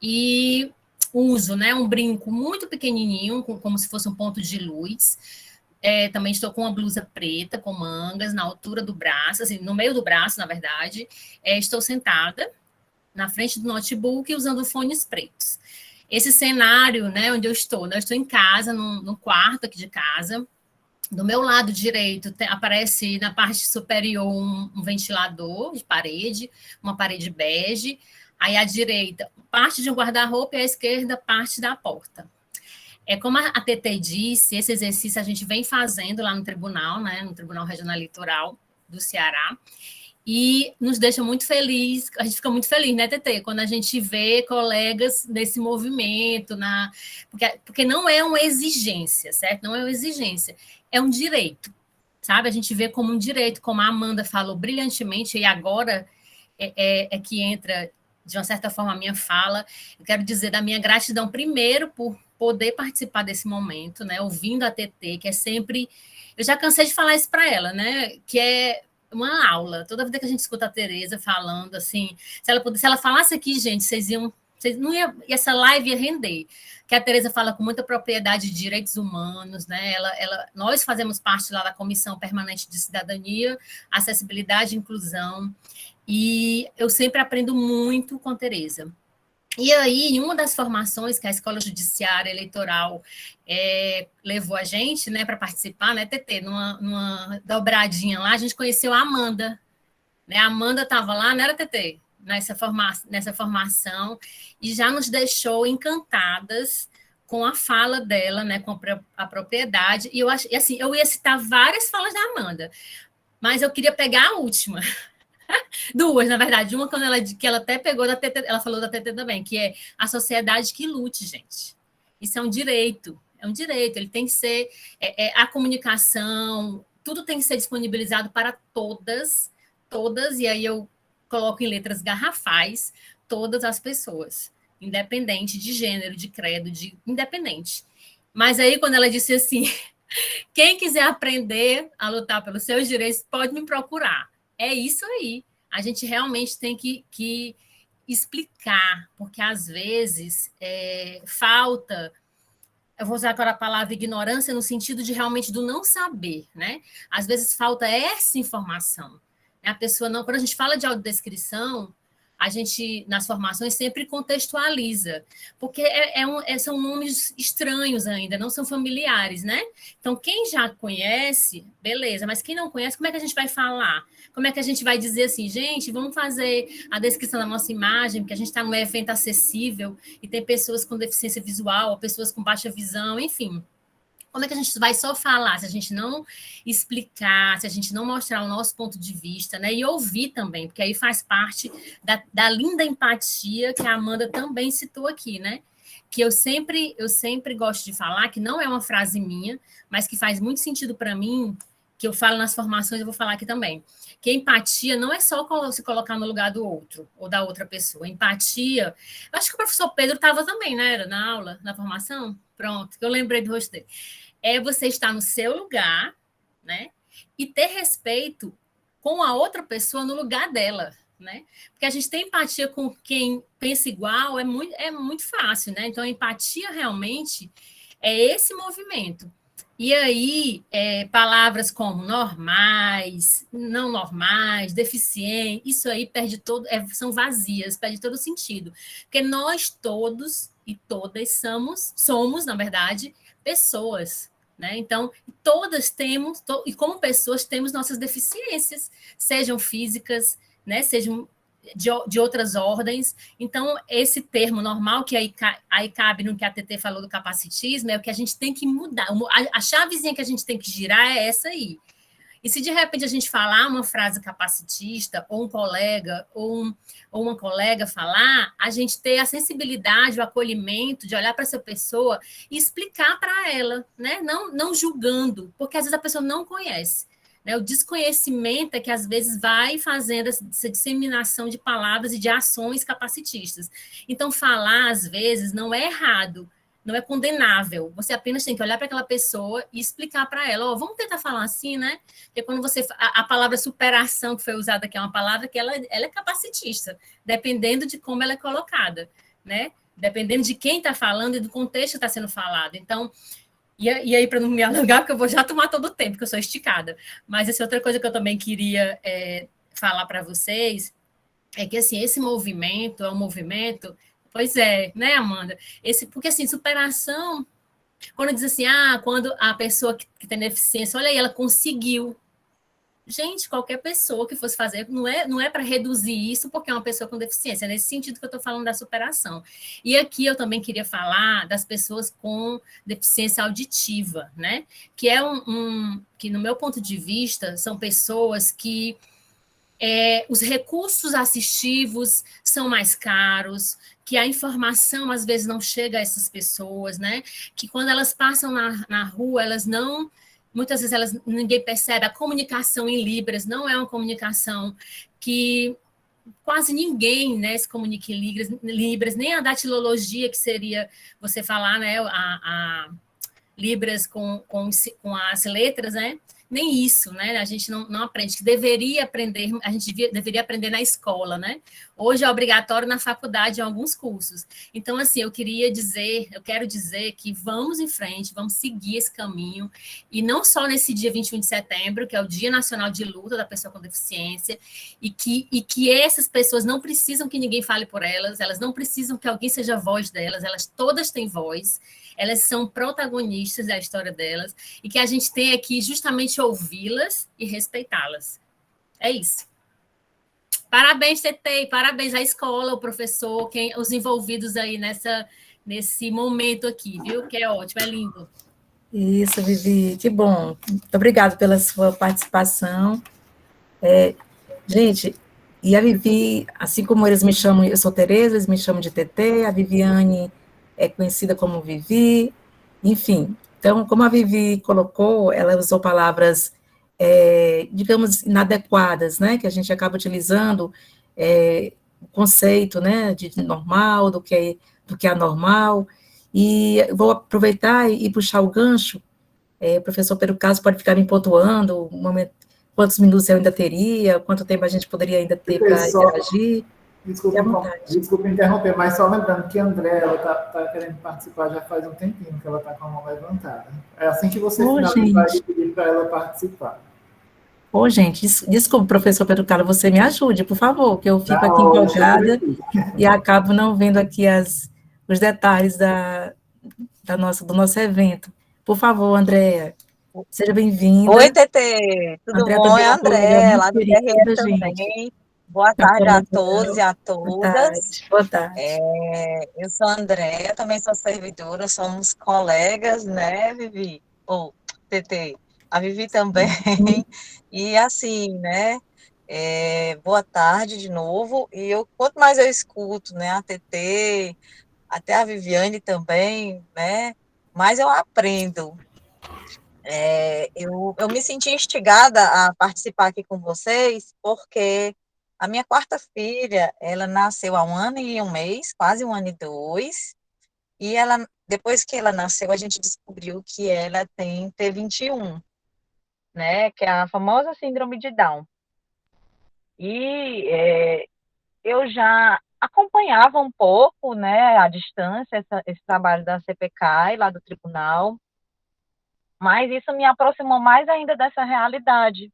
e uso, né, um brinco muito pequenininho, como se fosse um ponto de luz. Também estou com uma blusa preta, com mangas, na altura do braço, assim, no meio do braço, na verdade. Estou sentada na frente do notebook usando fones pretos. Esse cenário, né, onde eu estou, né, eu estou em casa, no quarto aqui de casa. Do meu lado direito aparece na parte superior um ventilador de parede, uma parede bege. Aí à direita, parte de um guarda-roupa e à esquerda, parte da porta. Como a TT disse, esse exercício a gente vem fazendo lá no tribunal, né, no Tribunal Regional Eleitoral do Ceará, e nos deixa muito feliz, a gente fica muito feliz, né, TT, quando a gente vê colegas nesse movimento, porque não é uma exigência, certo? Não é uma exigência, é um direito, sabe? A gente vê como um direito, como a Amanda falou brilhantemente, e agora que entra, de uma certa forma, a minha fala. Eu quero dizer da minha gratidão, primeiro, por poder participar desse momento, né, ouvindo a TT, que é sempre... Eu já cansei de falar isso para ela, né, que é uma aula. Toda vida que a gente escuta a Tereza falando, assim, se ela falasse aqui, gente, vocês não ia, essa live ia render. Que a Tereza fala com muita propriedade de direitos humanos, né? Nós fazemos parte lá da Comissão Permanente de Cidadania, Acessibilidade e Inclusão, e eu sempre aprendo muito com a Tereza. E aí, em uma das formações que a Escola Judiciária Eleitoral levou a gente, né, para participar, né, TT, numa dobradinha lá, a gente conheceu a Amanda. Né? A Amanda estava lá, não era, TT? Nessa formação, e já nos deixou encantadas com a fala dela, né, com a propriedade. E assim, eu ia citar várias falas da Amanda, mas eu queria pegar a última. Duas, na verdade. Uma que ela até pegou da TT, ela falou da TT também, que é a sociedade que lute, gente. Isso é um direito, ele tem que ser, a comunicação, tudo tem que ser disponibilizado para todas, e aí eu coloco em letras garrafais, todas as pessoas, independente de gênero, de credo, independente. Mas aí, quando ela disse assim, quem quiser aprender a lutar pelos seus direitos, pode me procurar. É isso aí. A gente realmente tem que explicar, porque às vezes falta, eu vou usar agora a palavra ignorância no sentido de realmente do não saber, né? Às vezes falta essa informação. A pessoa não, quando a gente fala de audiodescrição, a gente, nas formações, sempre contextualiza, porque são nomes estranhos ainda, não são familiares, né? Então, quem já conhece, beleza, mas quem não conhece, como é que a gente vai falar? Como é que a gente vai dizer assim, gente, vamos fazer a descrição da nossa imagem, porque a gente está num evento acessível e tem pessoas com deficiência visual, pessoas com baixa visão, enfim. Como é que a gente vai só falar se a gente não explicar, se a gente não mostrar o nosso ponto de vista, né? E ouvir também, porque aí faz parte da linda empatia que a Amanda também citou aqui, né? Que eu sempre gosto de falar, que não é uma frase minha, mas que faz muito sentido para mim, que eu falo nas formações, eu vou falar aqui também. Que empatia não é só se colocar no lugar do outro, ou da outra pessoa. Empatia, eu acho que o professor Pedro estava também, né? Era na aula, na formação? Pronto, que eu lembrei do rosto dele. É você estar no seu lugar, né? E ter respeito com a outra pessoa no lugar dela, né? Porque a gente tem empatia com quem pensa igual, é muito fácil, né? Então, a empatia realmente é esse movimento. E aí, palavras como normais, não normais, deficiente, isso aí perde todo, são vazias, perde todo o sentido. Porque nós todos e todas somos, na verdade, pessoas, né? Então, todas temos, e como pessoas, temos nossas deficiências, sejam físicas, né? Sejam de outras ordens. Então, esse termo normal, que aí cabe no que a TT falou do capacitismo, é o que a gente tem que mudar. A chavezinha que a gente tem que girar é essa aí. E se de repente a gente falar uma frase capacitista, ou um colega, ou uma colega falar, a gente ter a sensibilidade, o acolhimento de olhar para essa pessoa e explicar para ela, né? Não julgando, porque às vezes a pessoa não conhece. Né? O desconhecimento é que às vezes vai fazendo essa disseminação de palavras e de ações capacitistas. Então, falar, às vezes, não é errado, não é condenável. Você apenas tem que olhar para aquela pessoa e explicar para ela, vamos tentar falar assim, né? Porque quando você... A palavra superação que foi usada aqui é uma palavra que ela é capacitista, dependendo de como ela é colocada, né? Dependendo de quem está falando e do contexto que está sendo falado. Então, e aí, para não me alongar, porque eu vou já tomar todo o tempo, porque eu sou esticada. Mas essa outra coisa que eu também queria falar para vocês é que, assim, esse movimento é um movimento... Pois é, né, Amanda? Porque, assim, superação, quando diz assim, quando a pessoa que tem deficiência, olha aí, ela conseguiu. Gente, qualquer pessoa que fosse fazer, não é para reduzir isso porque é uma pessoa com deficiência, é nesse sentido que eu estou falando da superação. E aqui eu também queria falar das pessoas com deficiência auditiva, né? Que é que, no meu ponto de vista, são pessoas que os recursos assistivos são mais caros, que a informação às vezes não chega a essas pessoas, né? Que quando elas passam na rua, elas não... Muitas vezes ninguém percebe, a comunicação em Libras não é uma comunicação que quase ninguém, né, se comunica em Libras, nem a datilologia, que seria você falar, né, a Libras com as letras, né? Nem isso, né? A gente não aprende, que deveria aprender, a gente deveria aprender na escola, né? Hoje é obrigatório na faculdade em alguns cursos. Então, assim, eu quero dizer que vamos em frente, vamos seguir esse caminho, e não só nesse dia 21 de setembro, que é o Dia Nacional de Luta da Pessoa com Deficiência, e que essas pessoas não precisam que ninguém fale por elas não precisam que alguém seja a voz delas, elas todas têm voz, elas são protagonistas da história delas, e que a gente tem aqui justamente ouvi-las e respeitá-las. É isso. Parabéns, TT, parabéns à escola, o professor, os envolvidos aí nesse momento aqui, viu? Que é ótimo, é lindo. Isso, Vivi, que bom. Muito obrigada pela sua participação. Gente, e a Vivi, assim como eles me chamam, eu sou Tereza, eles me chamam de TT, a Viviane é conhecida como Vivi, enfim. Então, como a Vivi colocou, ela usou palavras, digamos, inadequadas, né, que a gente acaba utilizando o conceito, né, de normal, do que é anormal, E vou aproveitar e puxar o gancho. O professor Pedro Carlos pode ficar me pontuando, quantos minutos eu ainda teria, quanto tempo a gente poderia ainda ter para interagir. Desculpa interromper, mas só lembrando que a André, ela tá querendo participar já faz um tempinho, que ela está com a mão levantada. É assim que você finalizar e pedir para ela participar. Gente, desculpa, professor Pedro Carlos, você me ajude, por favor, que eu fico aqui empolgada e acabo não vendo aqui os detalhes do nosso evento. Por favor, Andréa, seja bem-vinda. Oi, Tetê, tudo bom? É a Andréa, lá do TRE também. Boa tarde a todos e a todas. Boa tarde. Eu sou a Andréa, também sou servidora, somos colegas, né, Vivi? Tetê, a Vivi também. E assim, né, boa tarde de novo. E quanto mais eu escuto, né, a Tetê, até a Viviane também, né, mais eu aprendo. Eu me senti instigada a participar aqui com vocês, porque a minha quarta filha, ela nasceu há 1 ano e 1 mês, quase 1 ano e 2, e depois que ela nasceu, a gente descobriu que ela tem T21, né, que é a famosa síndrome de Down. E eu já acompanhava um pouco, né, à distância, esse trabalho da CPK, lá do tribunal, mas isso me aproximou mais ainda dessa realidade.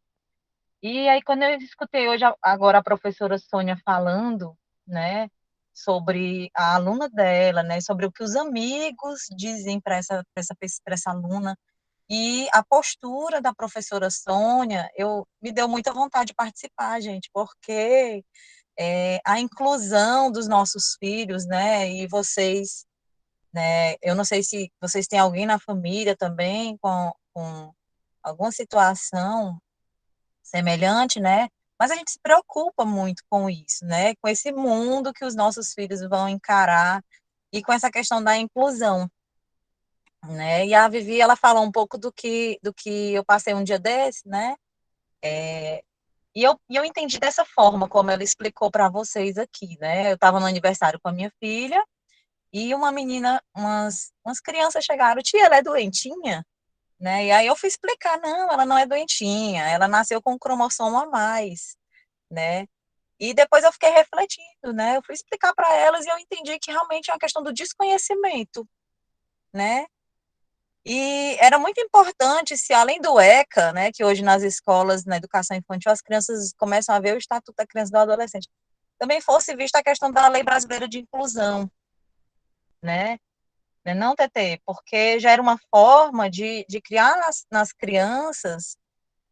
E aí, quando eu escutei hoje, agora a professora Sônia falando, né, sobre a aluna dela, né, sobre o que os amigos dizem para essa aluna, e a postura da professora Sônia, me deu muita vontade de participar, gente, porque a inclusão dos nossos filhos, né, e vocês, né, eu não sei se vocês têm alguém na família também com alguma situação semelhante, né, mas a gente se preocupa muito com isso, né, com esse mundo que os nossos filhos vão encarar e com essa questão da inclusão, né, e a Vivi, ela falou um pouco do que eu passei um dia desse, né, e eu entendi dessa forma, como ela explicou para vocês aqui, né, eu estava no aniversário com a minha filha, e uma menina, umas crianças chegaram, tia, ela é doentinha? Né, e aí eu fui explicar, não, ela não é doentinha, ela nasceu com um cromossomo a mais, né, e depois eu fiquei refletindo, né, eu fui explicar para elas e eu entendi que realmente é uma questão do desconhecimento, né, e era muito importante se além do ECA, né, que hoje nas escolas, na educação infantil, as crianças começam a ver o Estatuto da Criança e do Adolescente, também fosse vista a questão da Lei Brasileira de Inclusão, né, não, Tetê, porque já era uma forma de criar nas crianças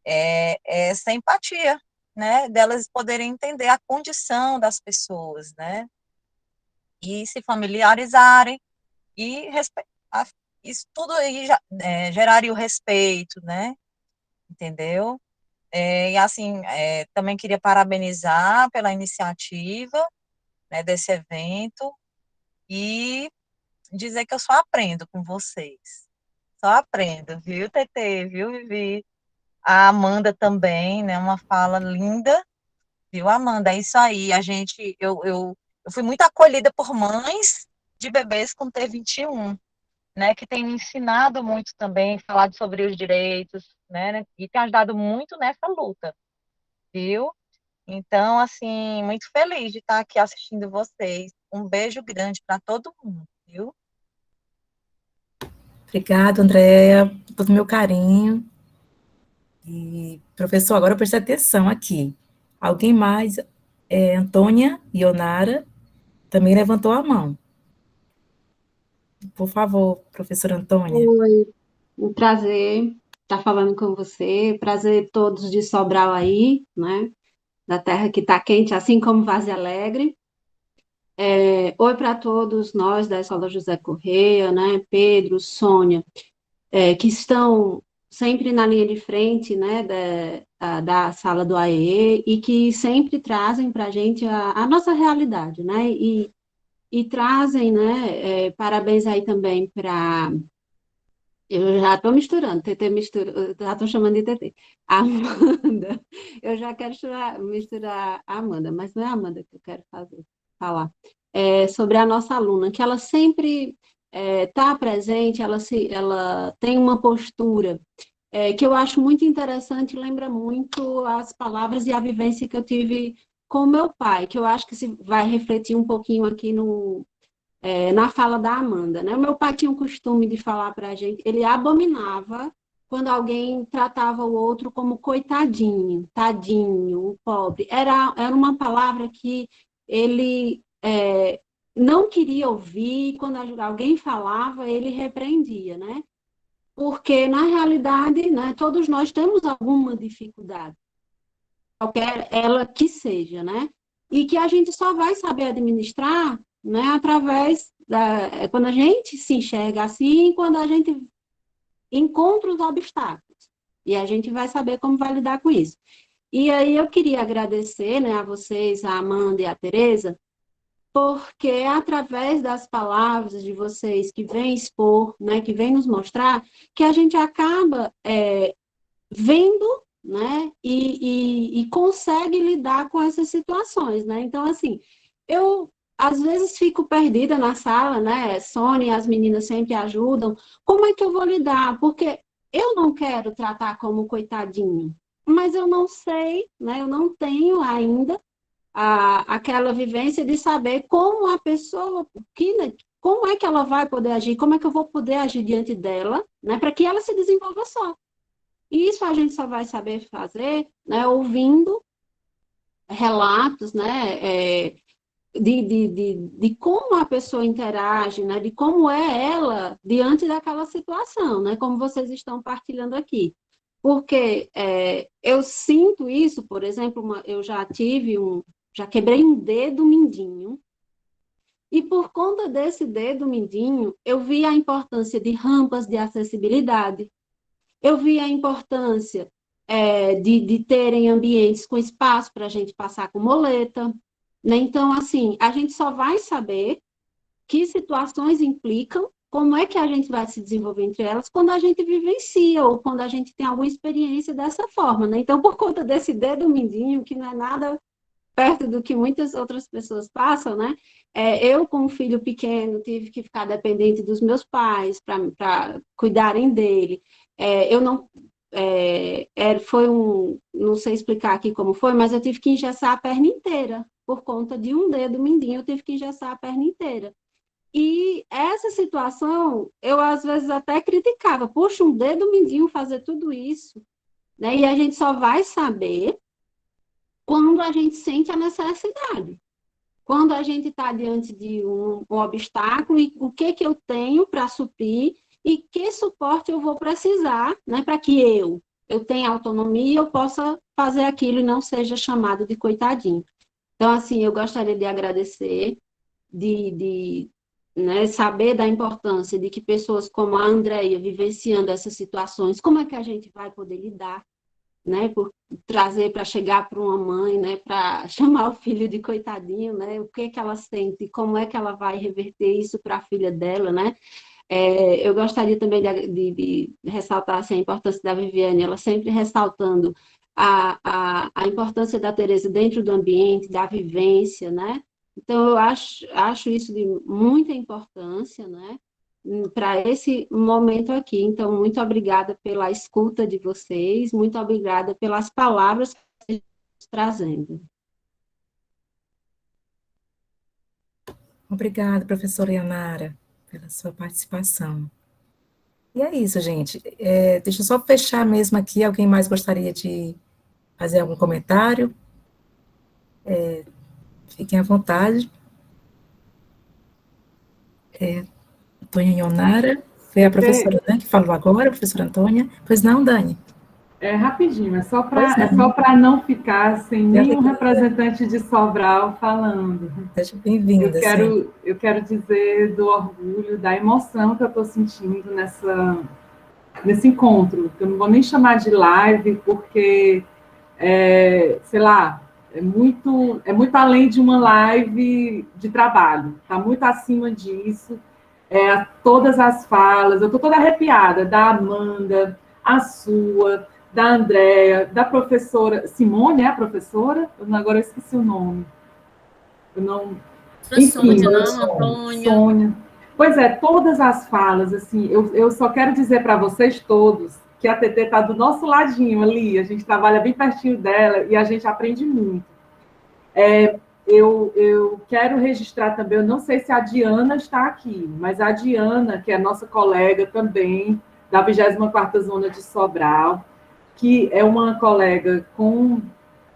essa empatia, né, delas poderem entender a condição das pessoas, né, e se familiarizarem, e isso tudo aí geraria o respeito, né, entendeu? E assim, também queria parabenizar pela iniciativa, né, desse evento, e dizer que eu só aprendo com vocês. Só aprendo, viu, Tetê, viu, Vivi? A Amanda também, né, uma fala linda, viu, Amanda? É isso aí, eu fui muito acolhida por mães de bebês com T21, né, que tem me ensinado muito também, falado sobre os direitos, né, e tem ajudado muito nessa luta, viu? Então, assim, muito feliz de estar aqui assistindo vocês. Um beijo grande para todo mundo, viu? Obrigada, Andréa, todo o meu carinho. E, professor, agora eu prestei atenção aqui. Alguém mais? Antônia Ionara também levantou a mão. Por favor, professora Antônia. Oi, um prazer estar falando com você, prazer todos de Sobral aí, né, da terra que está quente, assim como Vaze Alegre. Oi para todos nós da Escola José Correia, né, Pedro, Sônia, que estão sempre na linha de frente, né, da sala do AEE e que sempre trazem para a gente a nossa realidade, né, e trazem, né, parabéns aí também para... Eu já estou misturando, TT mistura, eu já estou chamando de TT. Amanda, eu já quero misturar a Amanda, mas não é a Amanda que eu quero falar. Sobre a nossa aluna, que ela sempre está presente, ela tem uma postura que eu acho muito interessante, lembra muito as palavras e a vivência que eu tive com meu pai, que eu acho que se vai refletir um pouquinho aqui na fala da Amanda, né? O meu pai tinha o costume de falar para a gente, ele abominava quando alguém tratava o outro como coitadinho, tadinho, o pobre. Era uma palavra que ele não queria ouvir, quando alguém falava, ele repreendia, né? Porque, na realidade, né, todos nós temos alguma dificuldade, qualquer ela que seja, né? E que a gente só vai saber administrar, né, através quando a gente se enxerga assim, quando a gente encontra os obstáculos. E a gente vai saber como vai lidar com isso. E aí eu queria agradecer, né, a vocês, a Amanda e a Tereza, porque é através das palavras de vocês que vêm expor, né, que vêm nos mostrar, que a gente acaba vendo, né, e consegue lidar com essas situações, né? Então, assim, eu às vezes fico perdida na sala, né? Sônia e as meninas sempre ajudam. Como é que eu vou lidar? Porque eu não quero tratar como coitadinho, mas eu não sei, né? Eu não tenho ainda aquela vivência de saber como a pessoa, como é que ela vai poder agir, como é que eu vou poder agir diante dela, né? Para que ela se desenvolva só. E isso a gente só vai saber fazer, né, ouvindo relatos, né, de como a pessoa interage, né, de como é ela diante daquela situação, né, como vocês estão partilhando aqui. Porque eu sinto isso, por exemplo, eu já quebrei um dedo mindinho, e por conta desse dedo mindinho, eu vi a importância de rampas de acessibilidade, eu vi a importância de terem ambientes com espaço para a gente passar com moleta, né? Então, assim, a gente só vai saber que situações implicam, como é que a gente vai se desenvolver entre elas quando a gente vivencia ou quando a gente tem alguma experiência dessa forma, né? Então, por conta desse dedo mindinho, que não é nada perto do que muitas outras pessoas passam, né? Eu, como filho pequeno, tive que ficar dependente dos meus pais para cuidarem dele. Eu não... não sei explicar aqui como foi, mas eu tive que engessar a perna inteira. Por conta de um dedo mindinho, eu tive que engessar a perna inteira. E essa situação, eu às vezes até criticava. Puxa, um dedo mindinho fazer tudo isso, né? E a gente só vai saber quando a gente sente a necessidade. Quando a gente está diante de um obstáculo, e o que eu tenho para suprir e que suporte eu vou precisar, né, para que eu tenha autonomia e eu possa fazer aquilo e não seja chamado de coitadinho. Então, assim, eu gostaria de agradecer, né, saber da importância de que pessoas como a Andréia, vivenciando essas situações, como é que a gente vai poder lidar, né, por trazer para chegar para uma mãe, né, para chamar o filho de coitadinho, né, o que ela sente, como é que ela vai reverter isso para a filha dela, né. Eu gostaria também de ressaltar assim, a importância da Viviane, ela sempre ressaltando a importância da Tereza dentro do ambiente, da vivência, né. Então, eu acho isso de muita importância, né, para esse momento aqui. Então, muito obrigada pela escuta de vocês, muito obrigada pelas palavras que vocês estão trazendo. Obrigada, professora Yanara, pela sua participação. E é isso, gente. Deixa eu só fechar mesmo aqui. Alguém mais gostaria de fazer algum comentário? Fiquem à vontade. Antônia Ionara, foi a professora que falou agora, a professora Antônia. Pois não, Dani? Rapidinho, é só para não ficar sem nenhum representante de Sobral falando. Seja bem-vinda. Eu quero dizer do orgulho, da emoção que eu estou sentindo nesse encontro. Eu não vou nem chamar de live, porque, sei lá, é muito além de uma live de trabalho, está muito acima disso. Todas as falas, eu estou toda arrepiada, da Amanda, a sua, da Andréia, da professora Simone, é a professora? Agora eu esqueci o nome. Enfim, Sônia. Sônia. Pois é, todas as falas, assim, eu só quero dizer para vocês todos que a TT está do nosso ladinho ali, a gente trabalha bem pertinho dela e a gente aprende muito. Eu quero registrar também, eu não sei se a Diana está aqui, mas a Diana, que é nossa colega também, da 24ª Zona de Sobral, que é uma colega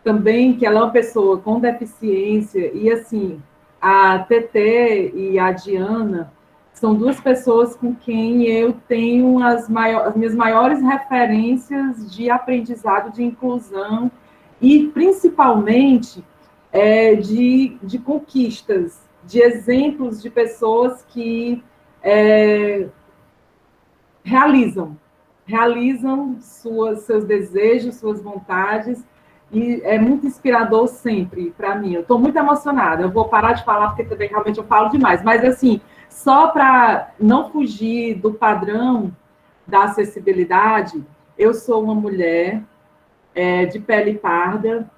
também, que ela é uma pessoa com deficiência, e assim, a TT e a Diana são duas pessoas com quem eu tenho as minhas maiores referências de aprendizado, de inclusão, e principalmente de conquistas, de exemplos de pessoas que realizam seus desejos, suas vontades, e é muito inspirador sempre para mim. Eu estou muito emocionada, eu vou parar de falar, porque também realmente eu falo demais, mas assim, só para não fugir do padrão da acessibilidade, eu sou uma mulher de pele parda,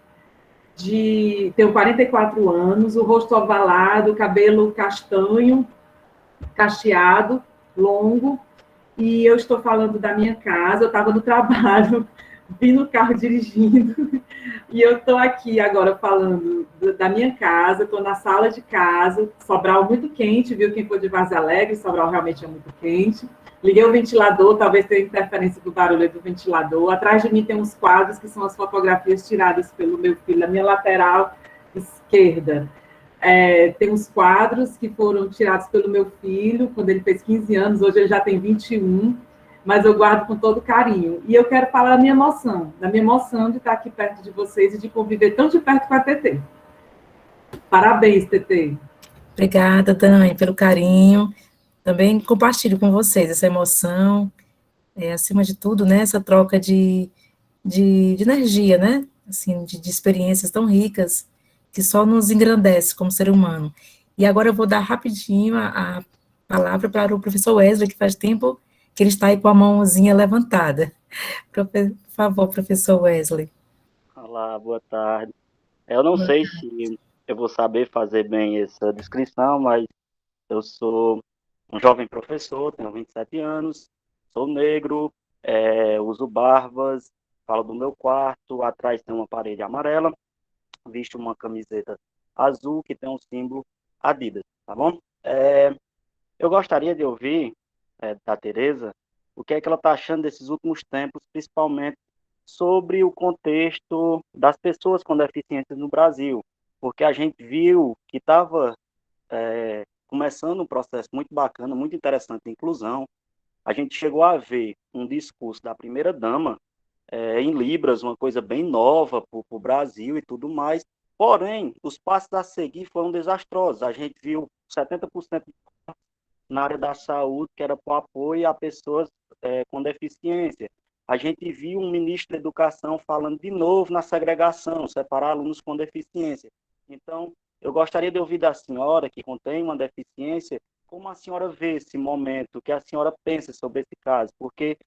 tenho 44 anos, o rosto ovalado, cabelo castanho, cacheado, longo, e eu estou falando da minha casa. Eu estava no trabalho, vim no carro dirigindo, e eu estou aqui agora falando da minha casa, estou na sala de casa, Sobral muito quente, viu? Quem for de Vaza Alegre, Sobral realmente é muito quente. Liguei o ventilador, talvez tenha interferência do barulho do ventilador. Atrás de mim tem uns quadros que são as fotografias tiradas pelo meu filho, na minha lateral esquerda. Tem uns quadros que foram tirados pelo meu filho, quando ele fez 15 anos, hoje ele já tem 21, mas eu guardo com todo carinho. E eu quero falar da minha emoção de estar aqui perto de vocês e de conviver tão de perto com a TT. Parabéns, TT. Obrigada, Dani, pelo carinho. Também compartilho com vocês essa emoção, acima de tudo, né, essa troca de energia, né, assim, de experiências tão ricas, que só nos engrandece como ser humano. E agora eu vou dar rapidinho a palavra para o professor Wesley, que faz tempo que ele está aí com a mãozinha levantada. Por favor, professor Wesley. Olá, boa tarde. Eu não sei se eu vou saber fazer bem essa descrição, mas eu sou um jovem professor, tenho 27 anos, sou negro, uso barbas, falo do meu quarto, atrás tem uma parede amarela, visto uma camiseta azul que tem um símbolo Adidas, tá bom? Eu gostaria de ouvir da Tereza o que é que ela está achando desses últimos tempos, principalmente sobre o contexto das pessoas com deficiências no Brasil, porque a gente viu que estava começando um processo muito bacana, muito interessante de inclusão. A gente chegou a ver um discurso da primeira-dama em Libras, uma coisa bem nova para o Brasil e tudo mais, porém, os passos a seguir foram desastrosos. A gente viu 70% na área da saúde, que era para o apoio a pessoas com deficiência. A gente viu um ministro da Educação falando de novo na segregação, separar alunos com deficiência. Então, eu gostaria de ouvir da senhora, que contém uma deficiência, como a senhora vê esse momento, o que a senhora pensa sobre esse caso, porque,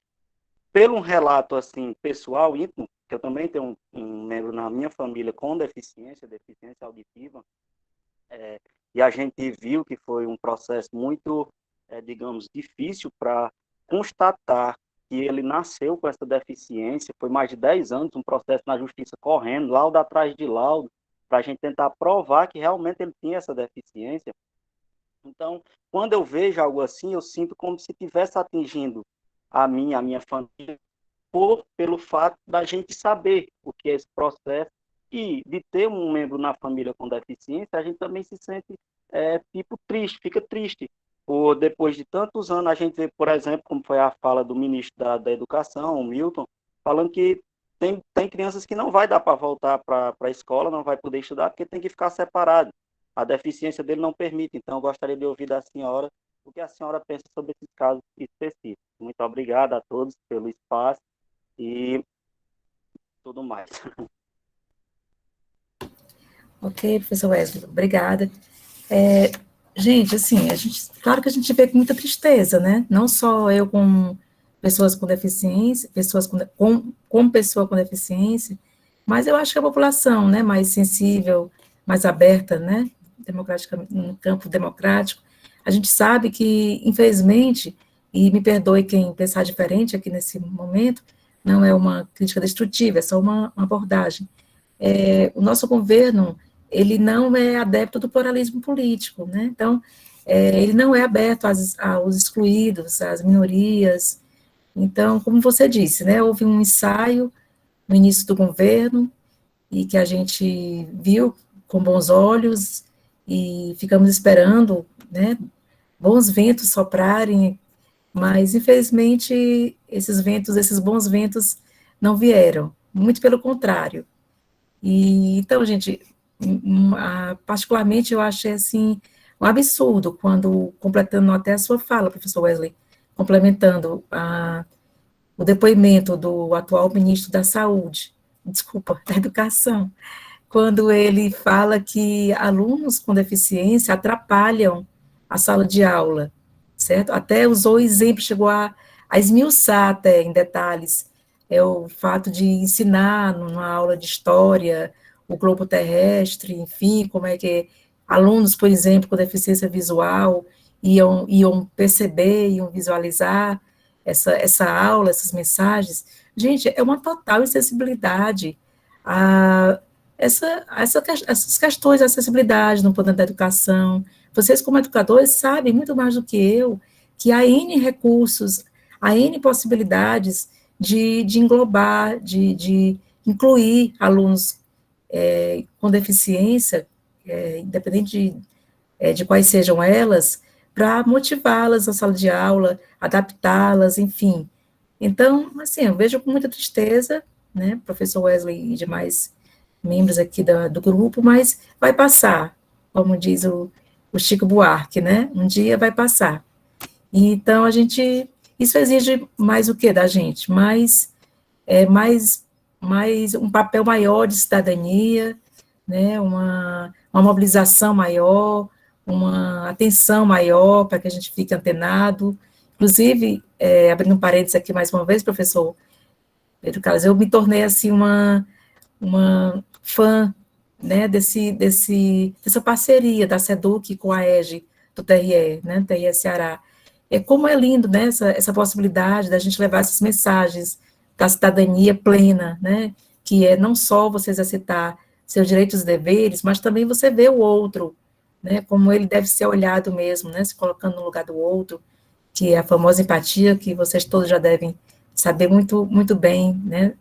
pelo um relato assim pessoal, íntimo, que eu também tenho um membro na minha família com deficiência auditiva, e a gente viu que foi um processo muito, digamos, difícil para constatar que ele nasceu com essa deficiência. Foi mais de 10 anos, um processo na justiça correndo, laudo atrás de laudo, para a gente tentar provar que realmente ele tinha essa deficiência. Então, quando eu vejo algo assim, eu sinto como se estivesse atingindo a minha família, pelo fato da gente saber o que é esse processo e de ter um membro na família com deficiência, a gente também se sente, triste, fica triste. Depois de tantos anos, a gente vê, por exemplo, como foi a fala do ministro da Educação, o Milton, falando que tem crianças que não vai dar para voltar para a escola, não vai poder estudar, porque tem que ficar separado. A deficiência dele não permite. Então, eu gostaria de ouvir da senhora o que a senhora pensa sobre esses casos específicos. Muito obrigado a todos pelo espaço e tudo mais. Ok, professor Wesley, obrigada. Gente, assim, claro que a gente vê com muita tristeza, né? Não só eu com pessoas com deficiência, pessoa com deficiência, mas eu acho que a população, né, mais sensível, mais aberta, né, democraticamente, no campo democrático, a gente sabe que, infelizmente, e me perdoe quem pensar diferente aqui nesse momento, não é uma crítica destrutiva, é só uma abordagem. O nosso governo, ele não é adepto do pluralismo político, né? Então, ele não é aberto aos excluídos, às minorias. Então, como você disse, né, houve um ensaio no início do governo, e que a gente viu com bons olhos, e ficamos esperando, né, bons ventos soprarem, mas, infelizmente, esses bons ventos não vieram, muito pelo contrário. E, então, gente, particularmente eu achei, assim, um absurdo, quando, completando até a sua fala, professor Wesley, complementando o depoimento do atual ministro da Saúde, desculpa, da Educação, quando ele fala que alunos com deficiência atrapalham a sala de aula, certo? Até usou o exemplo, chegou a esmiuçar até em detalhes o fato de ensinar numa aula de história o globo terrestre, enfim, como é que alunos, por exemplo, com deficiência visual iam perceber, iam visualizar essa aula, essas mensagens. Gente, é uma total insensibilidade a essas questões de acessibilidade no plano da educação. Vocês, como educadores, sabem muito mais do que eu que há N recursos, há N possibilidades de englobar, de incluir alunos com deficiência, independente de quais sejam elas, para motivá-las na sala de aula, adaptá-las, enfim. Então, assim, eu vejo com muita tristeza, né, professor Wesley e demais membros aqui do grupo, mas vai passar, como diz o Chico Buarque, né, um dia vai passar. Então, isso exige mais o que da gente? Mais um papel maior de cidadania, né, uma mobilização maior, uma atenção maior para que a gente fique antenado. Inclusive, abrindo um parênteses aqui mais uma vez, professor Pedro Carlos, eu me tornei, assim, uma fã, né, dessa parceria da SEDUC com a EGE, do TRE, né, TRE Ceará. Como é lindo, né, essa possibilidade da gente levar essas mensagens da cidadania plena, né, que é não só você exercitar seus direitos e deveres, mas também você vê o outro, né, como ele deve ser olhado mesmo, né, se colocando no lugar do outro, que é a famosa empatia, que vocês todos já devem saber muito, muito bem, né,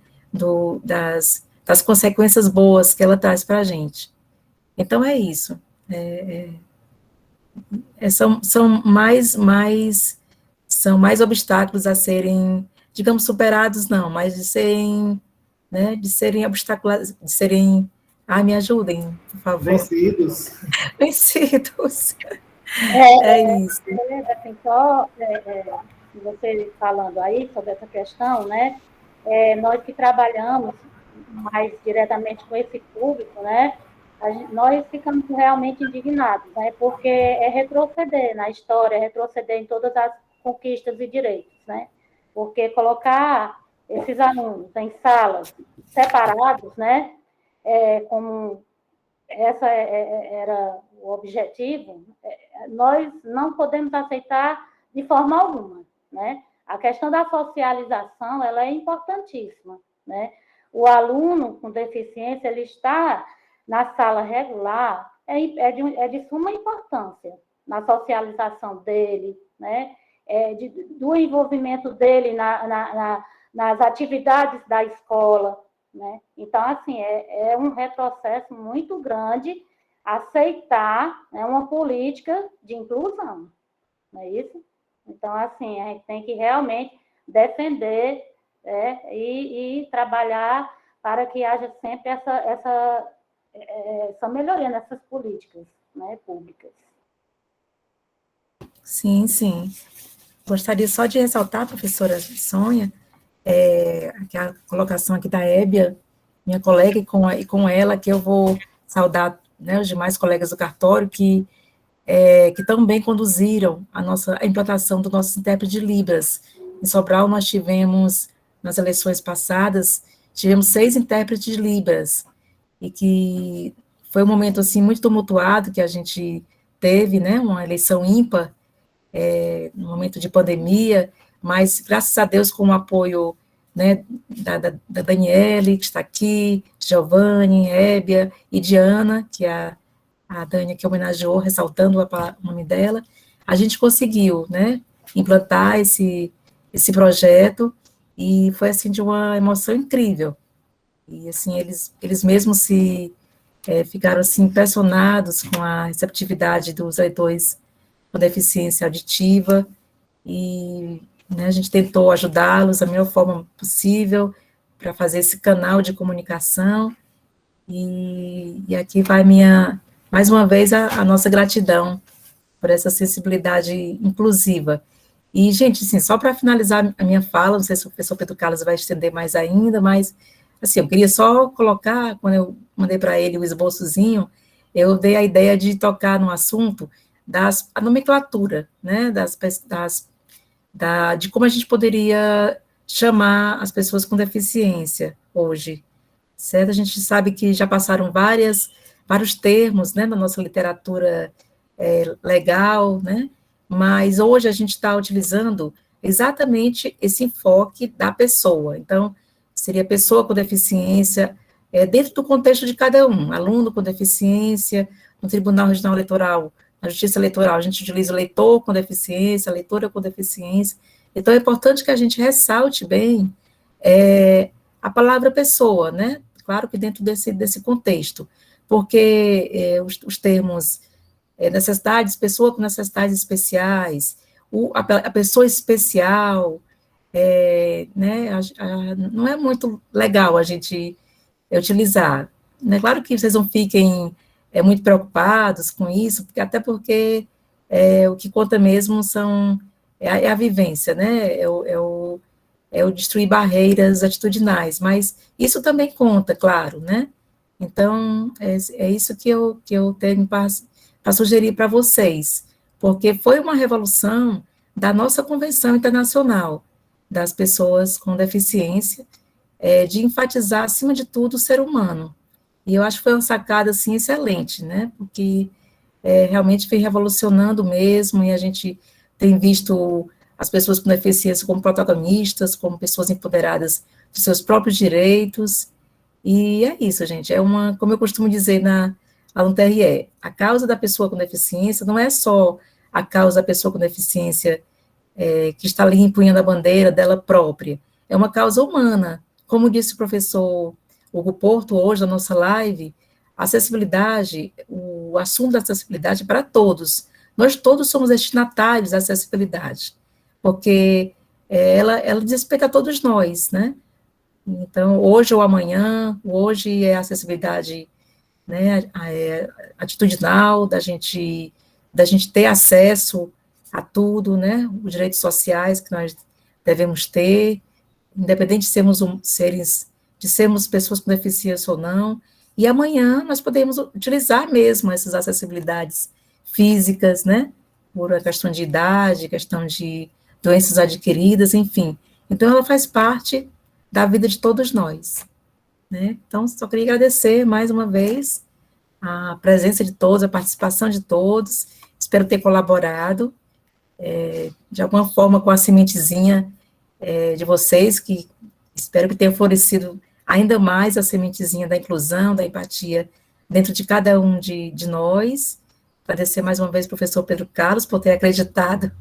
das consequências boas que ela traz para a gente. Então, é isso. São mais obstáculos a serem, digamos, superados, não, mas de serem obstáculos, de serem, me ajudem, por favor. Vencidos. Vencidos. Isso. Assim, só você falando aí sobre essa questão, né, nós que trabalhamos mais diretamente com esse público, né, nós ficamos realmente indignados, né, porque é retroceder na história, é retroceder em todas as conquistas e direitos, né, porque colocar esses alunos em salas separadas, né, como essa era o objetivo, nós não podemos aceitar de forma alguma, né? A questão da socialização, ela é importantíssima, né? O aluno com deficiência, ele está na sala regular, de suma importância na socialização dele, né? Do envolvimento dele nas atividades da escola, né? Então, assim, é um retrocesso muito grande aceitar, né, uma política de inclusão, não é isso? Então, assim, a gente tem que realmente defender e trabalhar para que haja sempre essa melhoria nessas políticas, né, públicas. Sim, sim. Gostaria só de ressaltar, professora Sônia, a colocação aqui da Hébia, minha colega, e com ela que eu vou saudar, né, os demais colegas do cartório que também conduziram a implantação do nosso intérprete de Libras. Em Sobral, nós tivemos, nas eleições passadas, 6 intérpretes de Libras, e que foi um momento, assim, muito tumultuado, que a gente teve, né, uma eleição ímpar, no momento de pandemia, mas graças a Deus com o apoio, né, da Daniele, que está aqui, Giovanni, Hébia e Diana, que é a Dani que homenageou, ressaltando o nome dela, a gente conseguiu, né, implantar esse projeto, e foi, assim, de uma emoção incrível. E, assim, eles mesmos ficaram, assim, impressionados com a receptividade dos leitores com deficiência auditiva, e, né, a gente tentou ajudá-los da melhor forma possível para fazer esse canal de comunicação, e aqui vai mais uma vez, a nossa gratidão por essa sensibilidade inclusiva. E, gente, assim, só para finalizar a minha fala, não sei se o professor Pedro Carlos vai estender mais ainda, mas, assim, eu queria só colocar, quando eu mandei para ele o esboçozinho, eu dei a ideia de tocar no assunto a nomenclatura, né, de como a gente poderia chamar as pessoas com deficiência hoje, certo? A gente sabe que já passaram vários termos, né, na nossa literatura legal, né, mas hoje a gente está utilizando exatamente esse enfoque da pessoa. Então, seria pessoa com deficiência, dentro do contexto de cada um, aluno com deficiência, no Tribunal Regional Eleitoral, na Justiça Eleitoral, a gente utiliza o leitor com deficiência, a leitora com deficiência. Então, é importante que a gente ressalte bem a palavra pessoa, né? Claro que dentro desse contexto, porque os termos necessidades, pessoa com necessidades especiais, a pessoa especial, né, não é muito legal a gente utilizar. É claro que vocês não fiquem muito preocupados com isso, até porque o que conta mesmo é a vivência, né, é o destruir barreiras atitudinais, mas isso também conta, claro, né? Então, é isso que eu tenho para sugerir para vocês, porque foi uma revolução da nossa Convenção Internacional das Pessoas com Deficiência, de enfatizar, acima de tudo, o ser humano. E eu acho que foi uma sacada, assim, excelente, né? Porque realmente vem revolucionando mesmo, e a gente tem visto as pessoas com deficiência como protagonistas, como pessoas empoderadas de seus próprios direitos, e é isso, gente, como eu costumo dizer lá no TRE, a causa da pessoa com deficiência não é só a causa da pessoa com deficiência que está ali empunhando a bandeira dela própria, é uma causa humana, como disse o professor Hugo Porto hoje na nossa live, a acessibilidade, o assunto da acessibilidade é para todos, nós todos somos destinatários à acessibilidade, porque ela diz respeito a todos nós, né? Então, hoje ou amanhã, hoje é a acessibilidade, né, atitudinal, da gente ter acesso a tudo, né, os direitos sociais que nós devemos ter, independente de sermos pessoas com deficiência ou não, e amanhã nós podemos utilizar mesmo essas acessibilidades físicas, né, por a questão de idade, questão de doenças adquiridas, enfim. Então, ela faz parte da vida de todos nós, né? Então, só queria agradecer mais uma vez a presença de todos, a participação de todos, espero ter colaborado, de alguma forma, com a sementezinha de vocês, que espero que tenha florescido ainda mais a sementezinha da inclusão, da empatia, dentro de cada um de nós. Agradecer mais uma vez ao professor Pedro Carlos por ter acreditado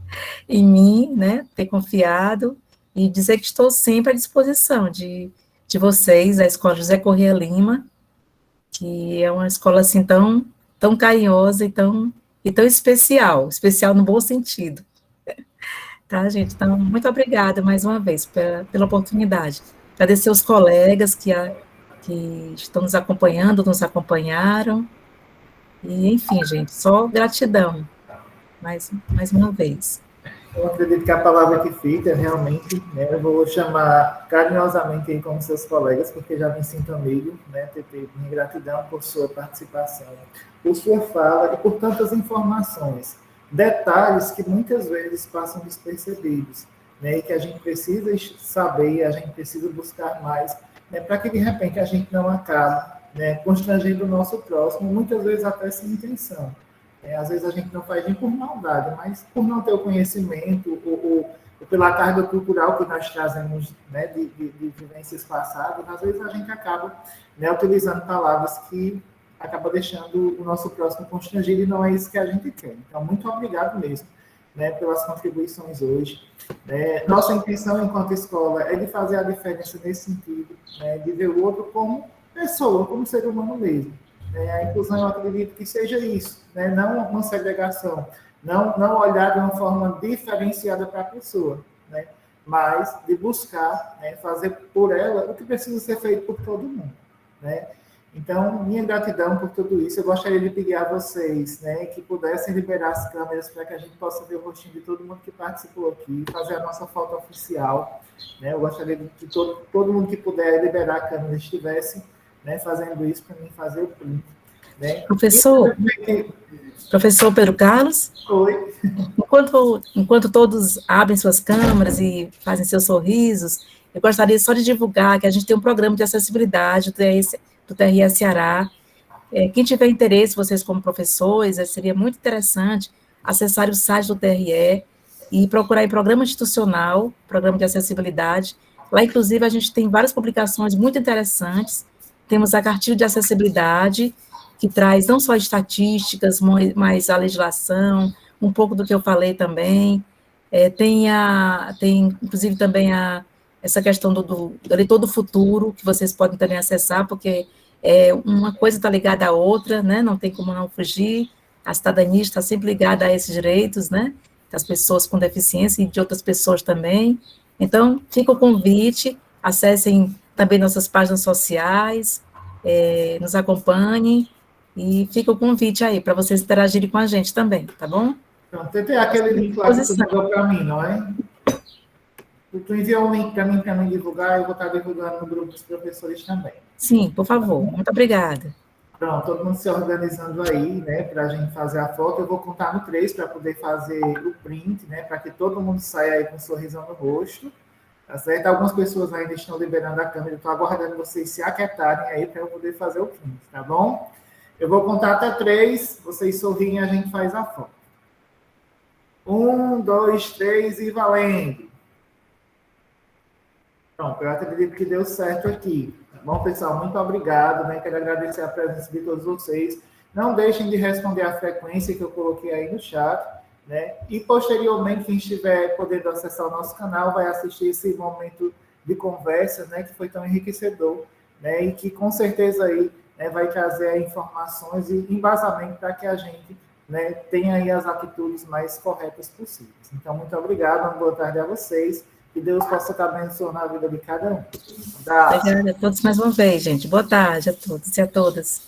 em mim, né, ter confiado, e dizer que estou sempre à disposição de vocês, a Escola José Corrêa Lima, que é uma escola assim tão carinhosa e tão especial no bom sentido. Tá, gente? Então, muito obrigada mais uma vez pela oportunidade. Agradecer aos colegas que estão nos acompanhando, nos acompanharam, e, enfim, gente, só gratidão, mais uma vez. Eu acredito que a palavra que fica, realmente, né, eu vou chamar carinhosamente aí como seus colegas, porque já me sinto amigo, né, Tete, minha gratidão por sua participação, por sua fala e por tantas informações, detalhes que muitas vezes passam despercebidos, né, e que a gente precisa saber, a gente precisa buscar mais, né, para que de repente a gente não acabe, né, constrangendo o nosso próximo, muitas vezes até sem intenção, Às vezes a gente não faz nem por maldade, mas por não ter o conhecimento, ou pela carga cultural que nós trazemos, né, de vivências passadas, às vezes a gente acaba, né, utilizando palavras que acaba deixando o nosso próximo constrangido, e não é isso que a gente quer. Então, muito obrigado mesmo, né, pelas contribuições hoje. Nossa intenção enquanto escola é de fazer a diferença nesse sentido, né, de ver o outro como pessoa, como ser humano mesmo. A inclusão, eu acredito que seja isso, né, não uma segregação, não olhar de uma forma diferenciada para a pessoa, né, mas de buscar, né, fazer por ela o que precisa ser feito por todo mundo, né. Então, minha gratidão por tudo isso. Eu gostaria de pedir a vocês, né, que pudessem liberar as câmeras para que a gente possa ver o rostinho de todo mundo que participou aqui, fazer a nossa foto oficial, né. Eu gostaria de que todo mundo que puder liberar a câmera estivesse, né, fazendo isso para mim fazer o print, né. Professor Pedro Carlos? Oi. Enquanto todos abrem suas câmeras e fazem seus sorrisos, eu gostaria só de divulgar que a gente tem um programa de acessibilidade do TRE Ceará. Quem tiver interesse, vocês como professores, seria muito interessante acessar o site do TRE e procurar em programa institucional, programa de acessibilidade. Lá, inclusive, a gente tem várias publicações muito interessantes. Temos a cartilha de acessibilidade, que traz não só estatísticas, mas a legislação, um pouco do que eu falei também. Tem, inclusive, também essa questão do eleitor do futuro, que vocês podem também acessar, porque uma coisa está ligada à outra, né? Não tem como não fugir. A cidadania está sempre ligada a esses direitos, né? Das pessoas com deficiência e de outras pessoas também. Então, fica o convite, acessem também nossas páginas sociais, nos acompanhem, e fica o convite aí para vocês interagirem com a gente também, tá bom? Então, tem aquele link lá que tu mandou para mim, não é? Tu enviou um link para mim divulgar, eu vou estar divulgando no grupo dos professores também. Sim, por favor. Muito obrigada. Pronto, todo mundo se organizando aí, né, para a gente fazer a foto. Eu vou contar no 3 para poder fazer o print, né, para que todo mundo saia aí com um sorrisão no rosto, tá certo? Algumas pessoas ainda estão liberando a câmera, eu estou aguardando vocês se aquietarem aí para eu poder fazer o print, tá bom? Eu vou contar até 3, vocês sorriem e a gente faz a foto. 1, 2, 3 e valendo! Pronto, eu acredito que deu certo aqui. Tá bom, pessoal? Muito obrigado, né? Quero agradecer a presença de todos vocês. Não deixem de responder a frequência que eu coloquei aí no chat, né? E, posteriormente, quem estiver podendo acessar o nosso canal vai assistir esse momento de conversa, né? Que foi tão enriquecedor, né? E que, com certeza, aí, né, vai trazer informações e embasamento para que a gente, né, tenha aí as atitudes mais corretas possíveis. Então, muito obrigado, uma boa tarde a vocês. Que Deus possa estar abençoando a vida de cada um. Obrigada a todos mais uma vez, gente. Boa tarde a todos e a todas.